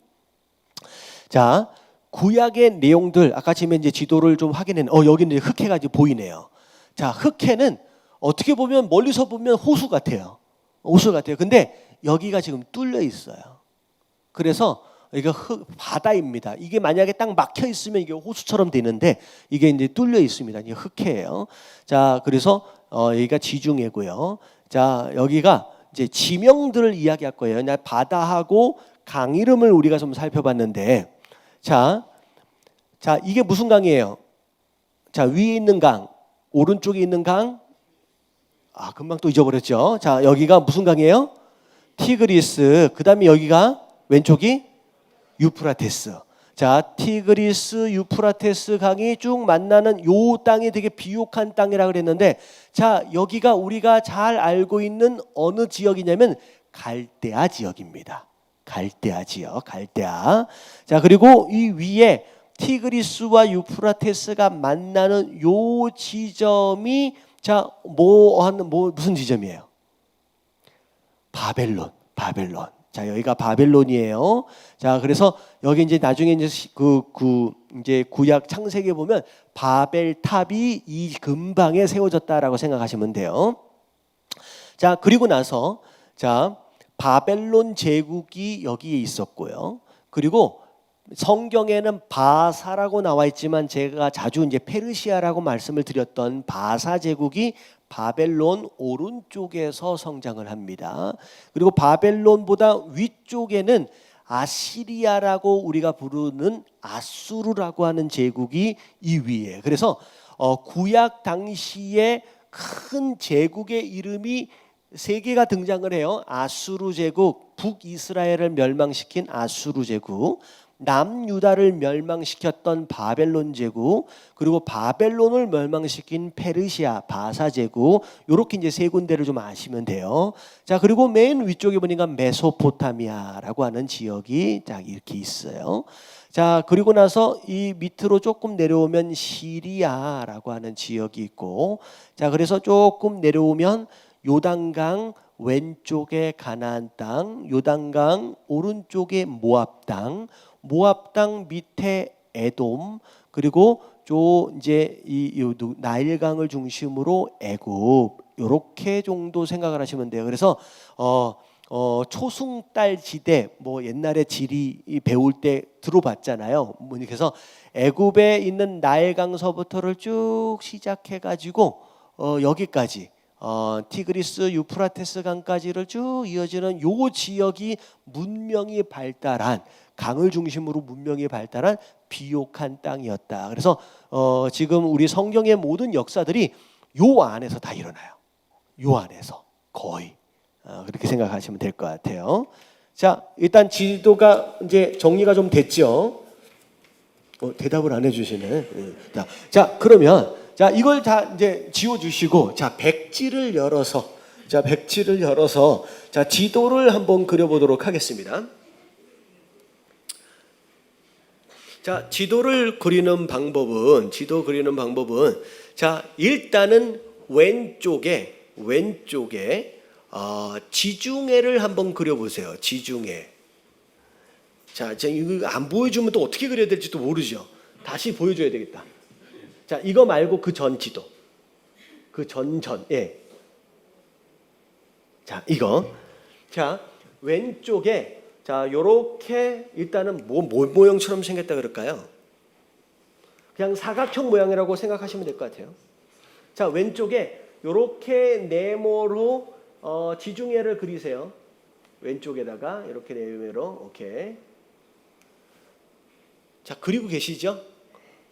자, 구약의 내용들 아까 지금 이제 지도를 좀 확인했는데 여기는 흑해가 이제 보이네요. 자, 흑해는 어떻게 보면 멀리서 보면 호수 같아요. 호수 같아요. 근데 여기가 지금 뚫려 있어요. 그래서 이게 바다입니다. 이게 만약에 딱 막혀 있으면 이게 호수처럼 되는데 이게 이제 뚫려 있습니다. 이게 흑해예요. 자, 그래서 여기가 지중해고요. 자, 여기가 이제 지명들을 이야기할 거예요. 그냥 바다하고 강 이름을 우리가 좀 살펴봤는데, 자, 이게 무슨 강이에요? 자, 위에 있는 강, 오른쪽에 있는 강, 금방 또 잊어버렸죠. 자, 여기가 무슨 강이에요? 티그리스. 그 다음에 여기가 왼쪽이 유프라테스. 자, 티그리스, 유프라테스 강이 쭉 만나는 요 땅이 되게 비옥한 땅이라고 그랬는데, 자, 여기가 우리가 잘 알고 있는 어느 지역이냐면 갈대아 지역입니다. 갈대아 지역, 갈대아. 자, 그리고 이 위에 티그리스와 유프라테스가 만나는 요 지점이 자, 무슨 지점이에요? 바벨론. 자, 여기가 바벨론이에요. 자, 그래서 여기 이제 나중에 이제 이제 구약 창세기에 보면 바벨탑이 이 근방에 세워졌다라고 생각하시면 돼요. 자, 그리고 나서 자, 바벨론 제국이 여기에 있었고요. 그리고 성경에는 바사라고 나와 있지만 제가 자주 이제 페르시아라고 말씀을 드렸던 바사 제국이 바벨론 오른쪽에서 성장을 합니다. 그리고 바벨론보다 위쪽에는 아시리아라고 우리가 부르는 아수르라고 하는 제국이 이 위에. 그래서 구약 당시에 큰 제국의 이름이 세 개가 등장을 해요. 아수르 제국, 북이스라엘을 멸망시킨 아수르 제국, 남유다를 멸망시켰던 바벨론 제국, 그리고 바벨론을 멸망시킨 페르시아 바사 제국. 이렇게 이제 세 군데를 좀 아시면 돼요. 자, 그리고 맨 위쪽에 보니까 메소포타미아라고 하는 지역이 딱 이렇게 있어요. 자, 그리고 나서 이 밑으로 조금 내려오면 시리아라고 하는 지역이 있고, 자, 그래서 조금 내려오면 요단강 왼쪽에 가나안 땅, 요단강 오른쪽에 모압 땅, 모압 땅 밑에 에돔, 그리고 이제 이 나일강을 중심으로 애굽, 이렇게 정도 생각을 하시면 돼요. 그래서 초승달 지대, 뭐 옛날에 지리 배울 때 들어봤잖아요. 그래서 애굽에 있는 나일강서부터를 쭉 시작해가지고 여기까지. 티그리스 유프라테스 강까지를 쭉 이어지는 요 지역이 문명이 발달한 강을 중심으로 문명이 발달한 비옥한 땅이었다. 그래서 지금 우리 성경의 모든 역사들이 요 안에서 다 일어나요. 요 안에서 거의 그렇게 생각하시면 될 것 같아요. 자, 일단 지도가 이제 정리가 좀 됐죠. 대답을 안 해주시네. 자, 그러면 자 이걸 다 이제 지워주시고 자 백지를 열어서 자 지도를 한번 그려보도록 하겠습니다. 자 지도 그리는 방법은 자 일단은 왼쪽에 지중해를 한번 그려보세요. 지중해. 자, 이거 안 보여주면 또 어떻게 그려야 될지도 모르죠. 다시 보여줘야 되겠다. 자, 이거 말고 그 전 지도. 예. 자, 이거. 자, 왼쪽에, 자, 요렇게 일단은 뭐 모양처럼 생겼다 그럴까요? 그냥 사각형 모양이라고 생각하시면 될 것 같아요. 자, 왼쪽에 요렇게 네모로 지중해를 그리세요. 왼쪽에다가 이렇게 네모로, 오케이. 자, 그리고 계시죠?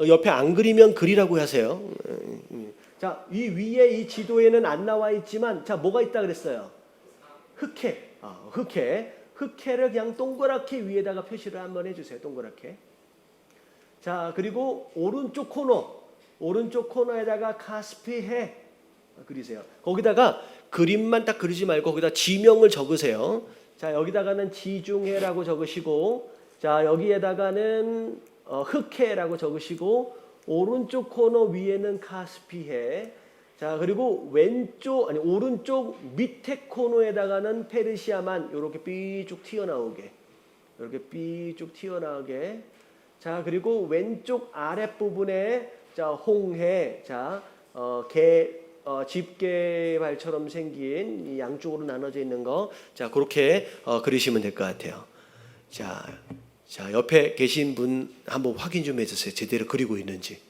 옆에 안 그리면 그리라고 하세요. 자, 이 위에 이 지도에는 안 나와 있지만, 자, 뭐가 있다 그랬어요? 흑해를 그냥 동그랗게 위에다가 표시를 한번 해주세요. 동그랗게. 자, 그리고 오른쪽 코너에다가 카스피해 그리세요. 거기다가 그림만 딱 그리지 말고 거기다 지명을 적으세요. 자, 여기다가는 지중해라고 적으시고, 자, 여기에다가는 흑해라고 적으시고, 오른쪽 코너 위에는 카스피해. 자, 그리고 오른쪽 밑에 코너에다가는 페르시아만 이렇게 삐쭉 튀어나오게. 자, 그리고 왼쪽 아랫부분에 자, 홍해, 자, 집게발처럼 생긴 이 양쪽으로 나눠져 있는 거, 자, 그렇게 그리시면 될 것 같아요. 자, 옆에 계신 분 한번 확인 좀 해주세요. 제대로 그리고 있는지.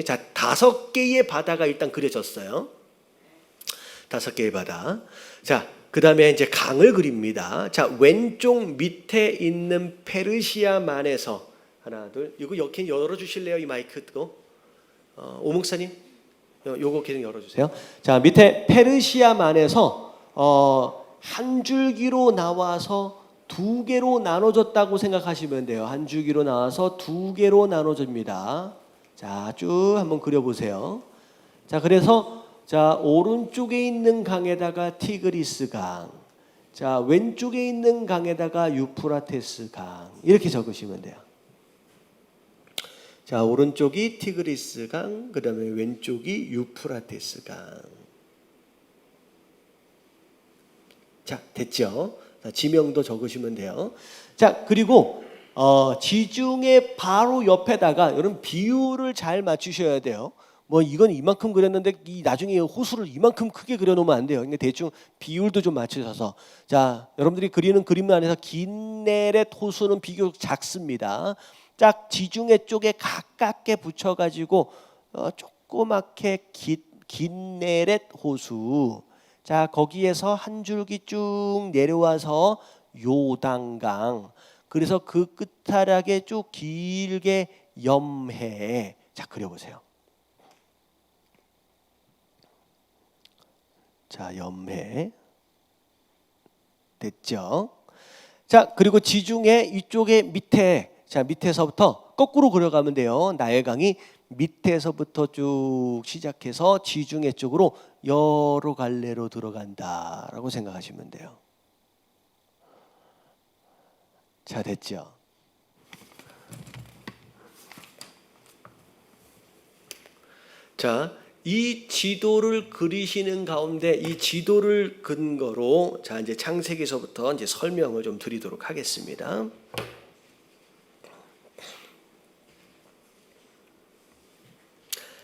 자, 5개의 바다가 일단 그려졌어요. 5개의 바다. 자, 그 다음에 이제 강을 그립니다. 자, 왼쪽 밑에 있는 페르시아만에서 하나, 둘, 이거 이렇게 열어주실래요? 이 마이크 뜨고. 오 목사님, 요거 계속 열어주세요. 자, 밑에 페르시아만에서 한 줄기로 나와서 2개로 나눠졌다고 생각하시면 돼요. 한 줄기로 나와서 2개로 나눠집니다. 자, 쭉 한번 그려보세요. 자, 그래서 자, 오른쪽에 있는 강에다가 티그리스 강, 자, 왼쪽에 있는 강에다가 유프라테스 강, 이렇게 적으시면 돼요. 자, 오른쪽이 티그리스 강, 그 다음에 왼쪽이 유프라테스 강. 자, 됐죠? 자, 지명도 적으시면 돼요. 자, 그리고 지중해 바로 옆에다가 여러분 비율을 잘 맞추셔야 돼요. 뭐 이건 이만큼 그렸는데 나중에 호수를 이만큼 크게 그려놓으면 안 돼요. 그러니까 대충 비율도 좀 맞추셔서. 자, 여러분들이 그리는 그림 안에서 긴네렛 호수는 비교적 작습니다. 딱 지중해 쪽에 가깝게 붙여가지고 조그맣게 긴네렛 호수. 자, 거기에서 한 줄기 쭉 내려와서 요단강. 그래서 그 끝자락에 쭉 길게 염해. 자, 그려보세요. 자, 염해. 됐죠? 자, 그리고 지중해 이쪽에 밑에, 자, 밑에서부터 거꾸로 그려가면 돼요. 나일강이 밑에서부터 쭉 시작해서 지중해 쪽으로 여러 갈래로 들어간다라고 생각하시면 돼요. 자, 됐죠? 자, 이 지도를 그리시는 가운데 이 지도를 근거로 자, 이제 창세기서부터 이제 설명을 좀 드리도록 하겠습니다.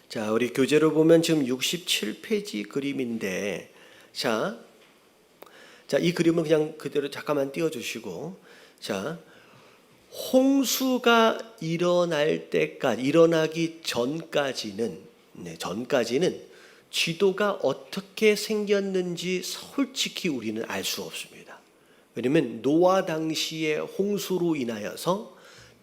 자, 우리 교재로 보면 지금 67페이지 그림인데, 자, 이 그림은 그냥 그대로 잠깐만 띄워주시고, 자, 홍수가 일어나기 전까지는 지도가 어떻게 생겼는지 솔직히 우리는 알 수 없습니다. 왜냐하면 노아 당시의 홍수로 인하여서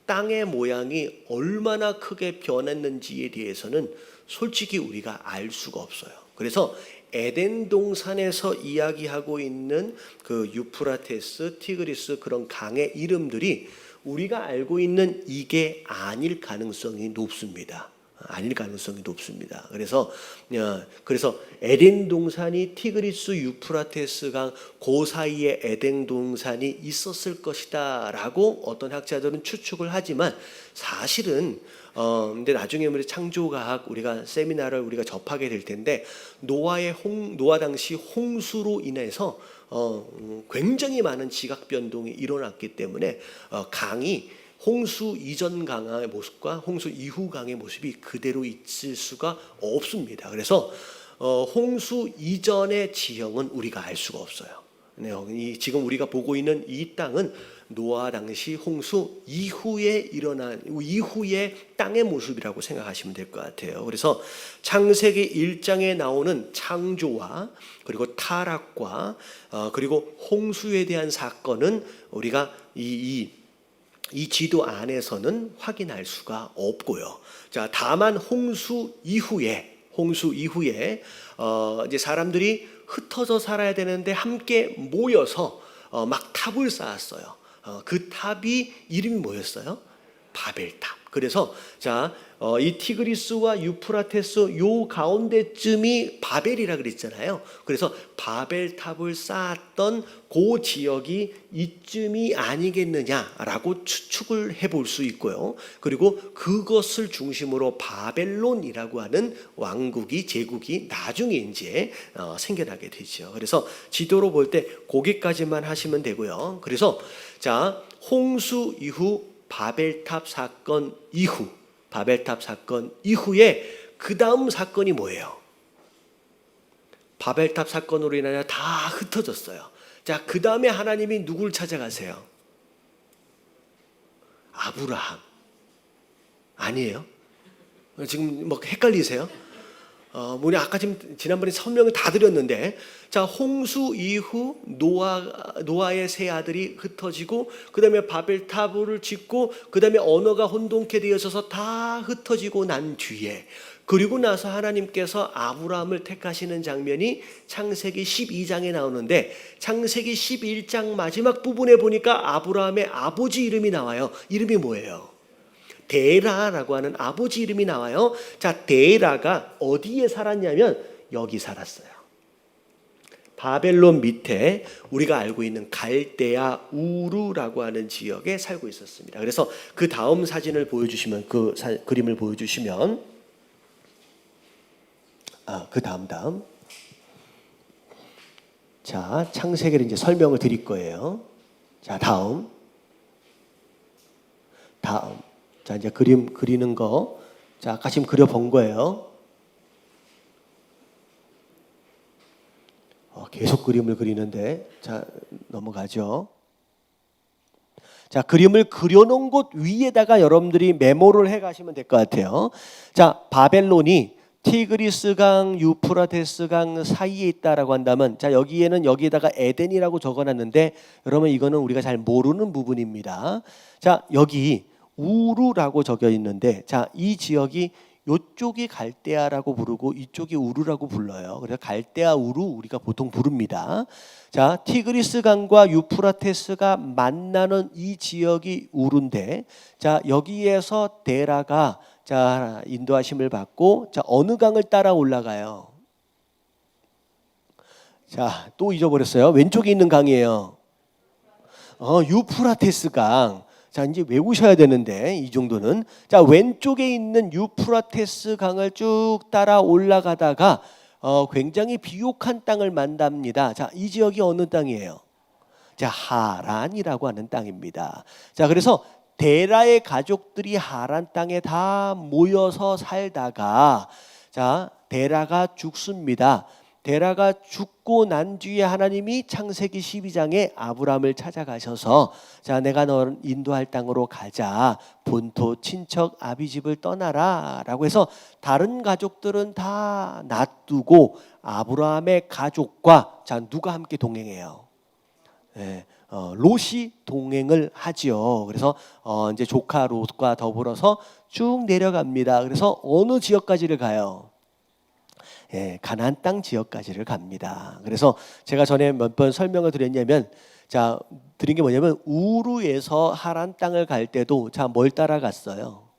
땅의 모양이 얼마나 크게 변했는지에 대해서는 솔직히 우리가 알 수가 없어요. 그래서 에덴 동산에서 이야기하고 있는 그 유프라테스, 티그리스 그런 강의 이름들이 우리가 알고 있는 이게 아닐 가능성이 높습니다. 아닐 가능성이 높습니다. 그래서 에덴 동산이 티그리스 유프라테스 강 그 사이에 에덴 동산이 있었을 것이다라고 어떤 학자들은 추측을 하지만 사실은 근데 나중에 우리 창조과학 우리가 세미나를 우리가 접하게 될 텐데 노아 당시 홍수로 인해서 굉장히 많은 지각 변동이 일어났기 때문에 강이 홍수 이전 강의 모습과 홍수 이후 강의 모습이 그대로 있을 수가 없습니다. 그래서 홍수 이전의 지형은 우리가 알 수가 없어요. 지금 우리가 보고 있는 이 땅은 노아 당시 홍수 이후에 이후의 땅의 모습이라고 생각하시면 될 것 같아요. 그래서 창세기 1장에 나오는 창조와 그리고 타락과 그리고 홍수에 대한 사건은 우리가 이 지도 안에서는 확인할 수가 없고요. 자, 다만 홍수 이후에 이제 사람들이 흩어져 살아야 되는데 함께 모여서 막 탑을 쌓았어요. 그 탑이 이름이 뭐였어요? 바벨탑. 그래서 이 티그리스와 유프라테스 요 가운데쯤이 바벨이라 그랬잖아요. 그래서 바벨탑을 쌓았던 그 지역이 이쯤이 아니겠느냐라고 추측을 해볼 수 있고요. 그리고 그것을 중심으로 바벨론이라고 하는 제국이 나중에 이제 생겨나게 되죠. 그래서 지도로 볼 때 거기까지만 하시면 되고요. 그래서 홍수 이후 바벨탑 사건 이후에 그 다음 사건이 뭐예요? 바벨탑 사건으로 인하여 다 흩어졌어요. 자, 그 다음에 하나님이 누굴 찾아가세요? 아브라함. 아니에요? 지금 뭐 헷갈리세요? 우리 아까 지난번에 설명을 다 드렸는데, 홍수 이후 노아의 세 아들이 흩어지고, 그 다음에 바벨탑을 짓고, 그 다음에 언어가 혼돈케 되어져서 다 흩어지고 난 뒤에, 그리고 나서 하나님께서 아브라함을 택하시는 장면이 창세기 12장에 나오는데, 창세기 11장 마지막 부분에 보니까 아브라함의 아버지 이름이 나와요. 이름이 뭐예요? 데라라고 하는 아버지 이름이 나와요. 데라가 어디에 살았냐면 여기 살았어요. 바벨론 밑에 우리가 알고 있는 갈대아 우르라고 하는 지역에 살고 있었습니다. 그래서 그 다음 사진을 보여주시면 그림을 보여주시면 그 다음 창세기를 이제 설명을 드릴 거예요. 다음 이제 그림 그리는 거. 아까 지금 그려본 거예요. 계속 그림을 그리는데. 넘어가죠. 그림을 그려놓은 곳 위에다가 여러분들이 메모를 해 가시면 될 것 같아요. 바벨론이 티그리스 강, 유프라테스 강 사이에 있다라고 한다면, 여기에다가 에덴이라고 적어놨는데, 여러분 이거는 우리가 잘 모르는 부분입니다. 여기 우르라고 적혀 있는데, 이 지역이 이쪽이 갈대아라고 부르고 이쪽이 우르라고 불러요. 그래서 갈대아 우르 우리가 보통 부릅니다. 티그리스 강과 유프라테스가 만나는 이 지역이 우르인데, 여기에서 데라가 인도하심을 받고 어느 강을 따라 올라가요? 또 잊어버렸어요. 왼쪽에 있는 강이에요. 유프라테스 강. 이제 외우셔야 되는데 이 정도는. 왼쪽에 있는 유프라테스 강을 쭉 따라 올라가다가 굉장히 비옥한 땅을 만납니다. 이 지역이 어느 땅이에요? 하란이라고 하는 땅입니다. 그래서 데라의 가족들이 하란 땅에 다 모여서 살다가 데라가 죽습니다. 데라가 죽고 난 뒤에 하나님이 창세기 12장에 아브라함을 찾아가셔서 내가 너를 인도할 땅으로 가자. 본토 친척 아비집을 떠나라 라고 해서 다른 가족들은 다 놔두고 아브라함의 가족과 누가 함께 동행해요? 롯이 동행을 하지요. 그래서 이제 조카 롯과 더불어서 쭉 내려갑니다. 그래서 어느 지역까지를 가요? 예, 가나안 땅 지역까지를 갑니다. 그래서 제가 전에 몇 번 설명을 드렸냐면, 자, 드린 게 뭐냐면 우르에서 하란 땅을 갈 때도 자, 뭘 따라갔어요?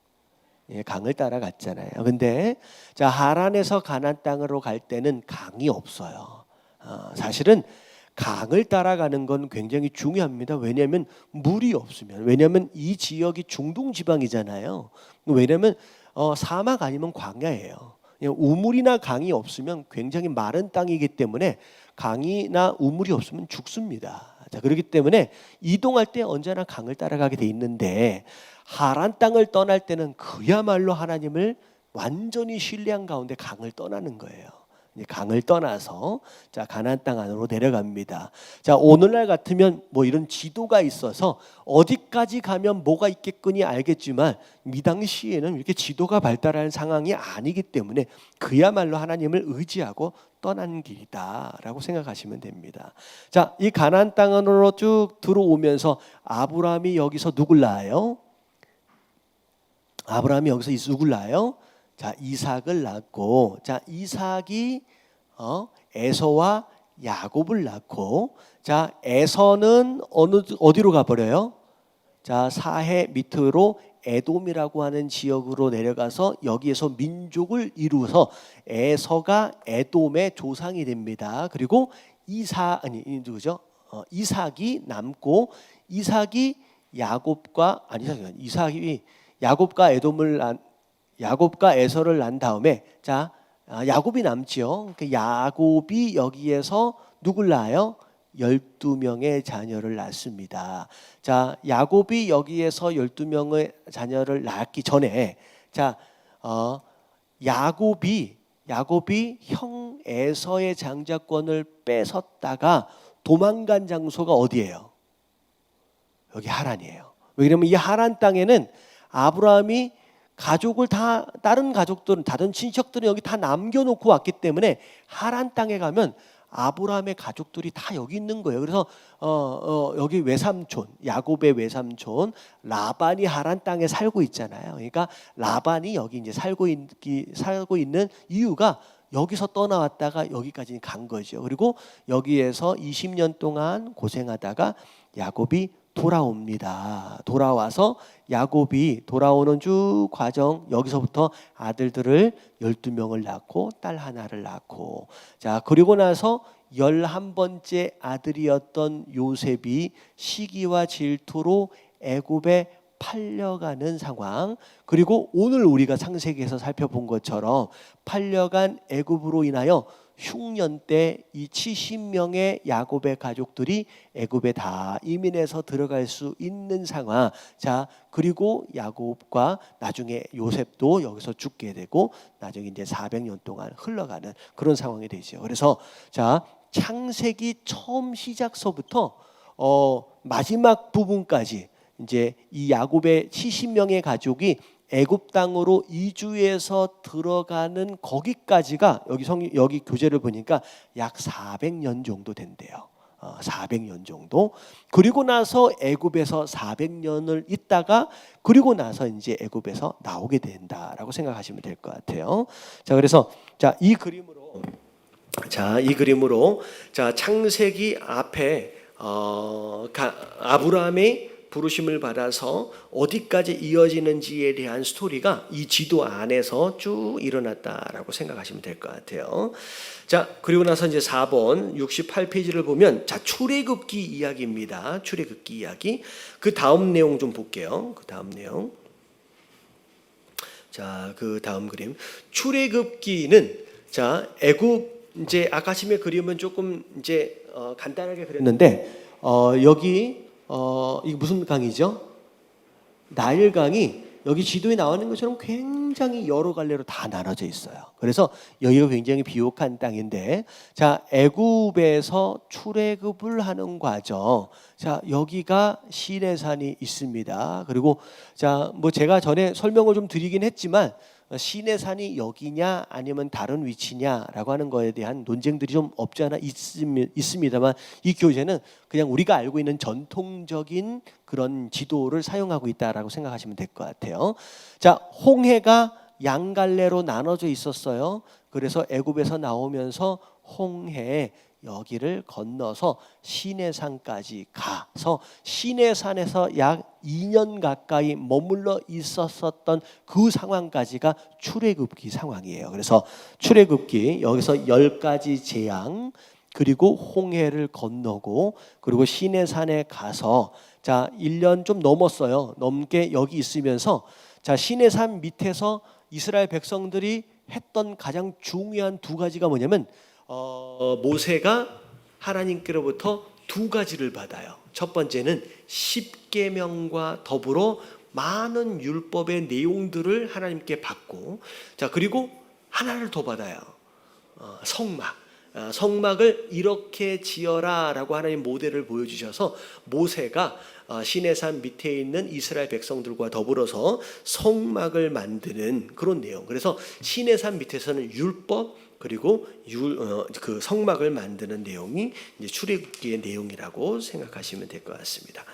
예, 강을 따라갔잖아요. 근데 자, 하란에서 가나안 땅으로 갈 때는 강이 없어요. 사실은 강을 따라가는 건 굉장히 중요합니다. 왜냐하면 물이 없으면, 왜냐하면 이 지역이 중동 지방이잖아요. 왜냐하면 사막 아니면 광야예요. 우물이나 강이 없으면 굉장히 마른 땅이기 때문에 강이나 우물이 없으면 죽습니다. 자, 그렇기 때문에 이동할 때 언제나 강을 따라가게 돼 있는데, 하란 땅을 떠날 때는 그야말로 하나님을 완전히 신뢰한 가운데 강을 떠나는 거예요. 강을 떠나서 자, 가나안 땅 안으로 내려갑니다. 자, 오늘날 같으면 뭐 이런 지도가 있어서 어디까지 가면 뭐가 있겠거니 알겠지만, 이 당시에는 이렇게 지도가 발달한 상황이 아니기 때문에 그야말로 하나님을 의지하고 떠난 길이다라고 생각하시면 됩니다. 자, 이 가나안 땅으로 쭉 들어오면서 아브라함이 여기서 누굴 낳아요? 아브라함이 여기서 누굴 낳아요? 자, 이삭을 낳고, 자, 이삭이 에서와 야곱을 낳고, 자, 에서는 어디로 가버려요? 자, 사해 밑으로 에돔이라고 하는 지역으로 내려가서 여기에서 민족을 이루어서 에서가 에돔의 조상이 됩니다. 그리고 이삭이 남고, 이삭이 야곱과 에서를 낳은 다음에, 자, 야곱이 남지요. 그 야곱이 여기에서 누굴 낳아요? 12명의 자녀를 낳습니다. 자, 야곱이 여기에서 12명의 자녀를 낳기 전에, 자, 야곱이 형 에서의 장자권을 뺏었다가 도망간 장소가 어디예요? 여기 하란이에요. 왜냐하면 이 하란 땅에는 아브라함이 가족을 다, 다른 가족들은, 다른 친척들은 여기 다 남겨놓고 왔기 때문에 하란 땅에 가면 아브라함의 가족들이 다 여기 있는 거예요. 그래서 여기 외삼촌, 야곱의 외삼촌 라반이 하란 땅에 살고 있잖아요. 그러니까 라반이 여기 이제 살고 있는 이유가 여기서 떠나왔다가 여기까지 간 거죠. 그리고 여기에서 20년 동안 고생하다가 야곱이 돌아옵니다. 돌아와서 야곱이 돌아오는 쭉 과정, 여기서부터 아들들을 12명을 낳고 딸 하나를 낳고, 자, 그리고 나서 11번째 아들이었던 요셉이 시기와 질투로 애굽에 팔려가는 상황, 그리고 오늘 우리가 창세기에서 살펴본 것처럼 팔려간 애굽으로 인하여 흉년 때 이 70명의 야곱의 가족들이 애굽에 다 이민해서 들어갈 수 있는 상황. 자, 그리고 야곱과 나중에 요셉도 여기서 죽게 되고 나중에 이제 400년 동안 흘러가는 그런 상황이 되죠. 그래서 자, 창세기 처음 시작서부터 마지막 부분까지 이제 이 야곱의 70명의 가족이 애굽 땅으로 이주해서 들어가는 거기까지가 여기 교재를 보니까 약 400년 정도 된대요. 400년 정도. 그리고 나서 애굽에서 400년을 있다가 그리고 나서 이제 애굽에서 나오게 된다라고 생각하시면 될 것 같아요. 자, 그래서 자, 이 그림으로 자, 창세기 앞에 아브라함의 부르심을 받아서 어디까지 이어지는지에 대한 스토리가 이 지도 안에서 쭉 일어났다라고 생각하시면 될 것 같아요. 자, 그리고 나서 이제 4번 68페이지를 보면 자, 출애굽기 이야기입니다. 출애굽기 이야기. 그 다음 내용 좀 볼게요. 그 다음 내용. 자, 그 다음 그림. 출애굽기는 자, 애굽 이제 아까 아침에 그림은 조금 이제 간단하게 그렸는데 여기 이게 무슨 강이죠? 나일강이 여기 지도에 나와 있는 것처럼 굉장히 여러 갈래로 다 나눠져 있어요. 그래서 여기가 굉장히 비옥한 땅인데, 자, 애굽에서 출애굽을 하는 과정. 자, 여기가 시내산이 있습니다. 그리고 자, 뭐 제가 전에 설명을 좀 드리긴 했지만 시내산이 여기냐 아니면 다른 위치냐라고 하는 거에 대한 논쟁들이 좀 없지 않아 있습니다만, 이 교재는 그냥 우리가 알고 있는 전통적인 그런 지도를 사용하고 있다라고 생각하시면 될 것 같아요. 자, 홍해가 양갈래로 나눠져 있었어요. 그래서 애굽에서 나오면서 홍해 여기를 건너서 시내산까지 가서 시내산에서 약 2년 가까이 머물러 있었었던 그 상황까지가 출애굽기 상황이에요. 그래서 출애굽기 여기서 10가지 재앙, 그리고 홍해를 건너고, 그리고 시내산에 가서 자 1년 좀 넘었어요. 넘게 여기 있으면서 자 시내산 밑에서 이스라엘 백성들이 했던 가장 중요한 두 가지가 뭐냐면 모세가 하나님께로부터 두 가지를 받아요. 첫 번째는 십계명과 더불어 많은 율법의 내용들을 하나님께 받고, 자 그리고 하나를 더 받아요. 성막. 성막을 이렇게 지어라라고 하나님 모델을 보여주셔서 모세가 시내산 밑에 있는 이스라엘 백성들과 더불어서 성막을 만드는 그런 내용. 그래서 시내산 밑에서는 율법, 그리고 그 성막을 만드는 내용이 이제 출애굽기의 내용이라고 생각하시면 될 것 같습니다.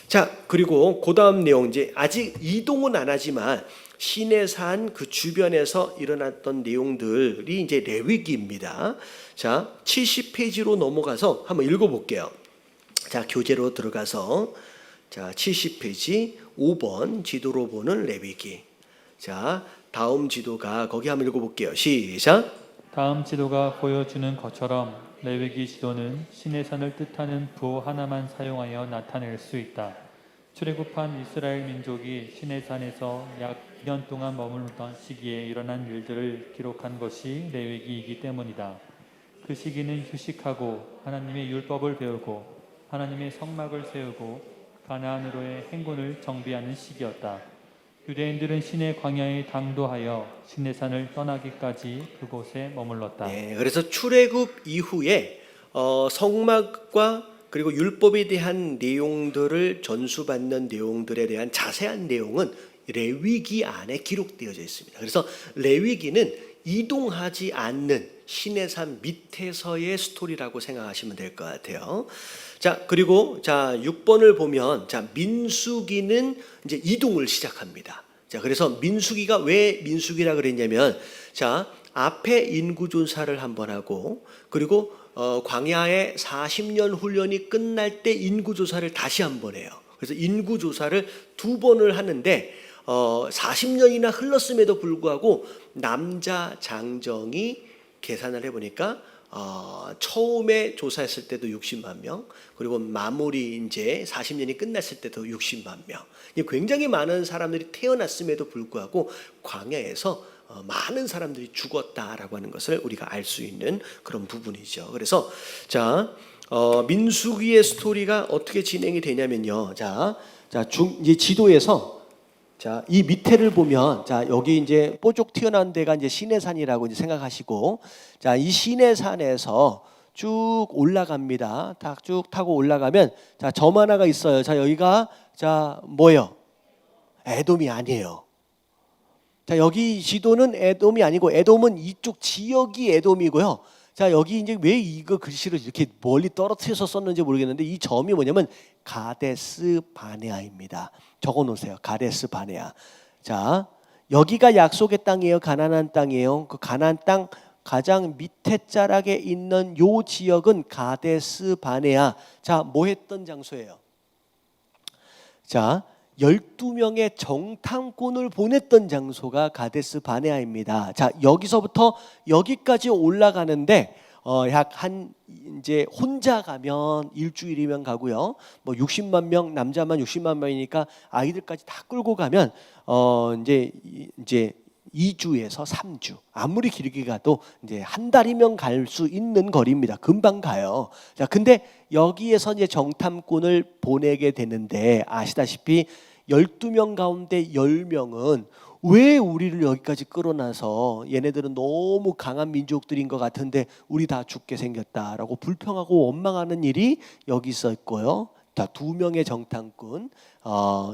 자, 그리고 그다음 내용, 이제 아직 이동은 안 하지만 시내산 그 주변에서 일어났던 내용들이 이제 레위기입니다. 자, 70페이지로 넘어가서 한번 읽어볼게요. 자, 교재로 들어가서 자 70페이지 5번 지도로 보는 레위기. 자, 다음 지도가 거기 한번 읽어볼게요. 시작. 다음 지도가 보여주는 것처럼 레위기 지도는 시내산을 뜻하는 부 하나만 사용하여 나타낼 수 있다. 출애굽한 이스라엘 민족이 시내산에서 약 2년 동안 머물렀던 시기에 일어난 일들을 기록한 것이 레위기이기 때문이다. 그 시기는 휴식하고 하나님의 율법을 배우고 하나님의 성막을 세우고 가나안으로의 행군을 정비하는 시기였다. 유대인들은 시내 광야에 당도하여 시내산을 떠나기까지 그곳에 머물렀다. 네, 그래서 출애굽 이후에 성막과 그리고 율법에 대한 내용들을 전수받는 내용들에 대한 자세한 내용은 레위기 안에 기록되어져 있습니다. 그래서 레위기는 이동하지 않는 시내산 밑에서의 스토리라고 생각하시면 될 것 같아요. 자, 그리고 자 6번을 보면 자 민수기는 이제 이동을 시작합니다. 자, 그래서 민수기가 왜 민수기라 그랬냐면 자 앞에 인구조사를 한번 하고, 그리고 광야의 40년 훈련이 끝날 때 인구조사를 다시 한번 해요. 그래서 인구조사를 2번을 하는데 40년이나 흘렀음에도 불구하고 남자 장정이 계산을 해보니까 처음에 조사했을 때도 60만 명, 그리고 마무리 이제 40년이 끝났을 때도 60만 명. 굉장히 많은 사람들이 태어났음에도 불구하고 광야에서 많은 사람들이 죽었다라고 하는 것을 우리가 알 수 있는 그런 부분이죠. 그래서 자 민수기의 스토리가 어떻게 진행이 되냐면요. 이제 지도에서 자, 이 밑에를 보면 자, 여기 이제 뽀족 튀어나온 데가 이제 시내산이라고 이제 생각하시고, 자, 이 시내산에서 쭉 올라갑니다. 쭉 타고 올라가면 자, 점 하나가 있어요. 자, 여기가 자, 뭐예요? 에돔이 아니에요. 자, 여기 지도는 에돔이 아니고 에돔은 이쪽 지역이 에돔이고요. 자, 여기 이제 왜 이거 글씨를 이렇게 멀리 떨어뜨려서 썼는지 모르겠는데 이 점이 뭐냐면 가데스 바네아입니다. 적어 놓으세요. 가데스 바네아. 자, 여기가 약속의 땅이에요. 가나안 땅이에요. 그 가나안 땅 가장 밑에 자락에 있는 요 지역은 가데스 바네아. 자, 뭐 했던 장소예요? 자, 12명의 정탐꾼을 보냈던 장소가 가데스 바네아입니다. 자, 여기서부터 여기까지 올라가는데 약 한 이제 혼자 가면 일주일이면 가고요. 뭐 60만 명, 남자만 60만 명이니까 아이들까지 다 끌고 가면 이제 2주에서 3주. 아무리 길게 가도 이제 한 달이면 갈 수 있는 거리입니다. 금방 가요. 자, 근데 여기에서 이제 정탐꾼을 보내게 되는데 아시다시피 12명 가운데 10명은 왜 우리를 여기까지 끌어놔서 얘네들은 너무 강한 민족들인 것 같은데 우리 다 죽게 생겼다라고 불평하고 원망하는 일이 여기 있었고요. 자, 두 명의 정탐꾼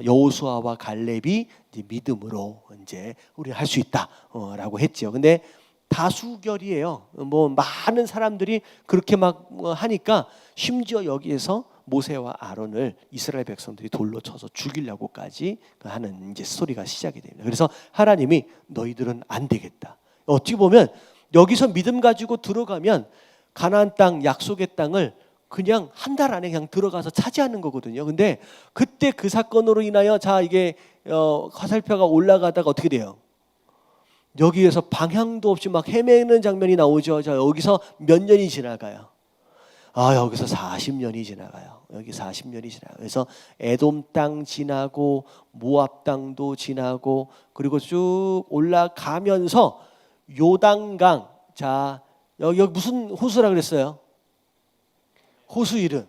여호수아와 갈렙이 이제 믿음으로 이제 우리 할 수 있다라고 했죠. 근데 다수결이에요. 뭐 많은 사람들이 그렇게 막 하니까 심지어 여기에서 모세와 아론을 이스라엘 백성들이 돌로 쳐서 죽이려고까지 하는 이제 스토리가 시작이 됩니다. 그래서 하나님이 너희들은 안 되겠다. 어찌 보면 여기서 믿음 가지고 들어가면 가나안 땅, 약속의 땅을 그냥 한 달 안에 그냥 들어가서 차지하는 거거든요. 근데 그때 그 사건으로 인하여 자 이게 화살표가 올라가다가 어떻게 돼요? 여기에서 방향도 없이 막 헤매는 장면이 나오죠. 자, 여기서 몇 년이 지나가요. 여기서 40년이 지나가요. 여기 40년이 지나가요. 그래서 에돔 땅 지나고 모압 땅도 지나고 그리고 쭉 올라가면서 요단강. 자, 여기 무슨 호수라 그랬어요? 호수 이름.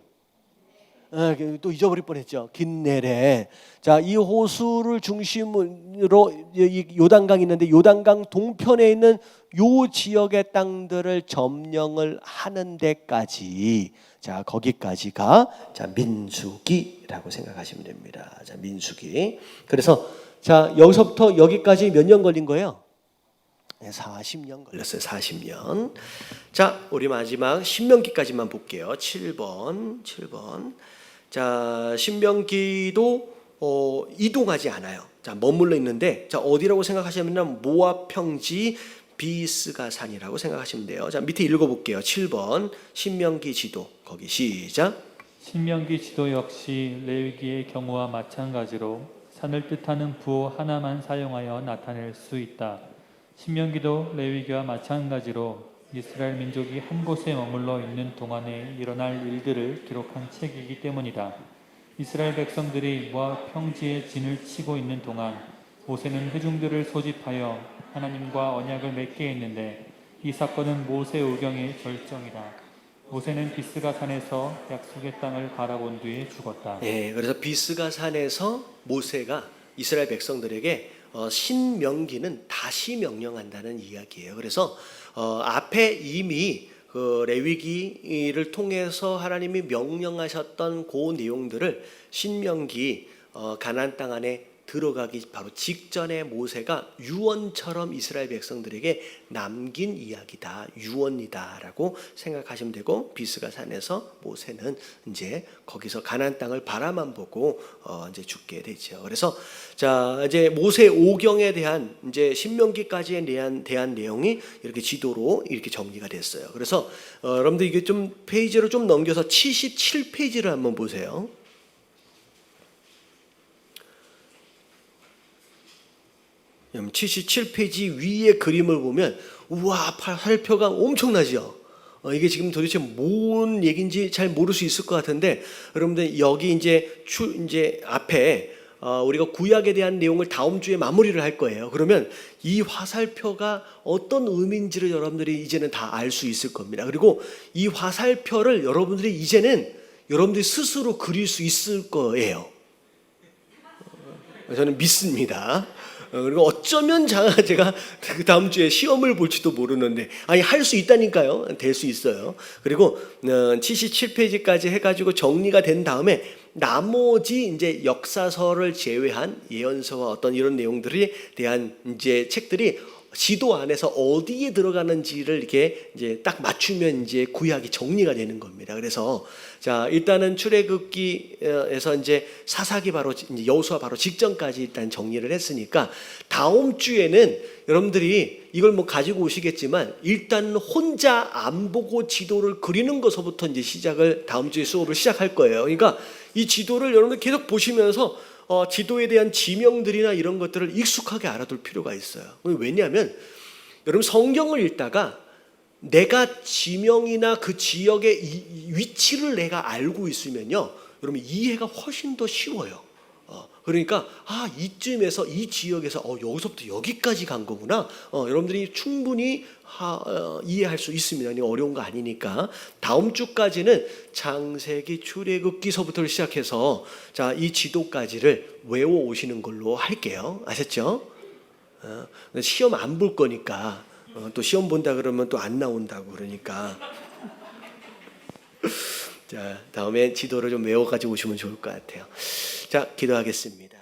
또 잊어버릴 뻔했죠. 긴네레. 자, 이 호수를 중심으로 이 요단강이 있는데 요단강 동편에 있는 요 지역의 땅들을 점령을 하는 데까지, 자 거기까지가 자 민수기라고 생각하시면 됩니다. 자 민수기. 그래서 자 여기서부터 여기까지 몇 년 걸린 거예요? 40년 걸렸어요. 40년. 자, 우리 마지막 신명기까지만 볼게요. 7번. 자, 신명기도 이동하지 않아요. 자, 머물러 있는데, 자 어디라고 생각하시면 모압 평지 비스가 산이라고 생각하시면 돼요. 자, 밑에 읽어볼게요. 7번 신명기 지도 거기 시작. 신명기 지도 역시 레위기의 경우와 마찬가지로 산을 뜻하는 부호 하나만 사용하여 나타낼 수 있다. 신명기도 레위기와 마찬가지로 이스라엘 민족이 한 곳에 머물러 있는 동안에 일어날 일들을 기록한 책이기 때문이다. 이스라엘 백성들이 모압 평지에 진을 치고 있는 동안 모세는 회중들을 소집하여 하나님과 언약을 맺게 했는데 이 사건은 모세 오경의 절정이다. 모세는 비스가 산에서 약속의 땅을 바라본 뒤에 죽었다. 그래서 비스가 산에서 모세가 이스라엘 백성들에게 신명기는 다시 명령한다는 이야기예요. 그래서 앞에 이미 그 레위기를 통해서 하나님이 명령하셨던 그 내용들을 신명기 가나안 땅 안에 들어가기 바로 직전에 모세가 유언처럼 이스라엘 백성들에게 남긴 이야기다, 유언이다라고 생각하시면 되고, 비스가 산에서 모세는 이제 거기서 가나안 땅을 바라만 보고 이제 죽게 되죠. 그래서 자 이제 모세 오경에 대한 이제 신명기까지에 대한 내용이 이렇게 지도로 이렇게 정리가 됐어요. 그래서 여러분들 이게 좀 페이지를 좀 넘겨서 77페이지를 한번 보세요. 77페이지 위에 그림을 보면 우와 화살표가 엄청나죠. 이게 지금 도대체 뭔 얘기인지 잘 모를 수 있을 것 같은데, 여러분들 여기 이제 앞에 우리가 구약에 대한 내용을 다음 주에 마무리를 할 거예요. 그러면 이 화살표가 어떤 의미인지를 여러분들이 이제는 다 알 수 있을 겁니다. 그리고 이 화살표를 여러분들이 이제는 여러분들이 스스로 그릴 수 있을 거예요. 저는 믿습니다. 그리고 어쩌면 제가 그 다음 주에 시험을 볼지도 모르는데, 아니 할 수 있다니까요. 될 수 있어요. 그리고 77페이지까지 해가지고 정리가 된 다음에 나머지 이제 역사서를 제외한 예언서와 어떤 이런 내용들에 대한 이제 책들이 지도 안에서 어디에 들어가는지를 이렇게 이제 딱 맞추면 이제 구약이 정리가 되는 겁니다. 그래서 자 일단은 출애굽기에서 이제 사사기 바로 이제 여호수아 바로 직전까지 일단 정리를 했으니까, 다음 주에는 여러분들이 이걸 뭐 가지고 오시겠지만 일단 혼자 안 보고 지도를 그리는 것부터 이제 시작을 다음 주에 수업을 시작할 거예요. 그러니까 이 지도를 여러분들 계속 보시면서 지도에 대한 지명들이나 이런 것들을 익숙하게 알아둘 필요가 있어요. 왜냐하면 여러분 성경을 읽다가 내가 지명이나 그 지역의 위치를 내가 알고 있으면요, 여러분 이해가 훨씬 더 쉬워요. 그러니까 이쯤에서 이 지역에서 여기서부터 여기까지 간 거구나. 여러분들이 충분히 이해할 수 있습니다. 어려운 거 아니니까. 다음 주까지는 창세기, 출애굽기서부터 시작해서 자 이 지도까지를 외워 오시는 걸로 할게요. 아셨죠? 시험 안 볼 거니까 또 시험 본다 그러면 또 안 나온다고 그러니까. 자, 다음에 지도를 좀 외워 가지고 오시면 좋을 것 같아요. 자, 기도하겠습니다.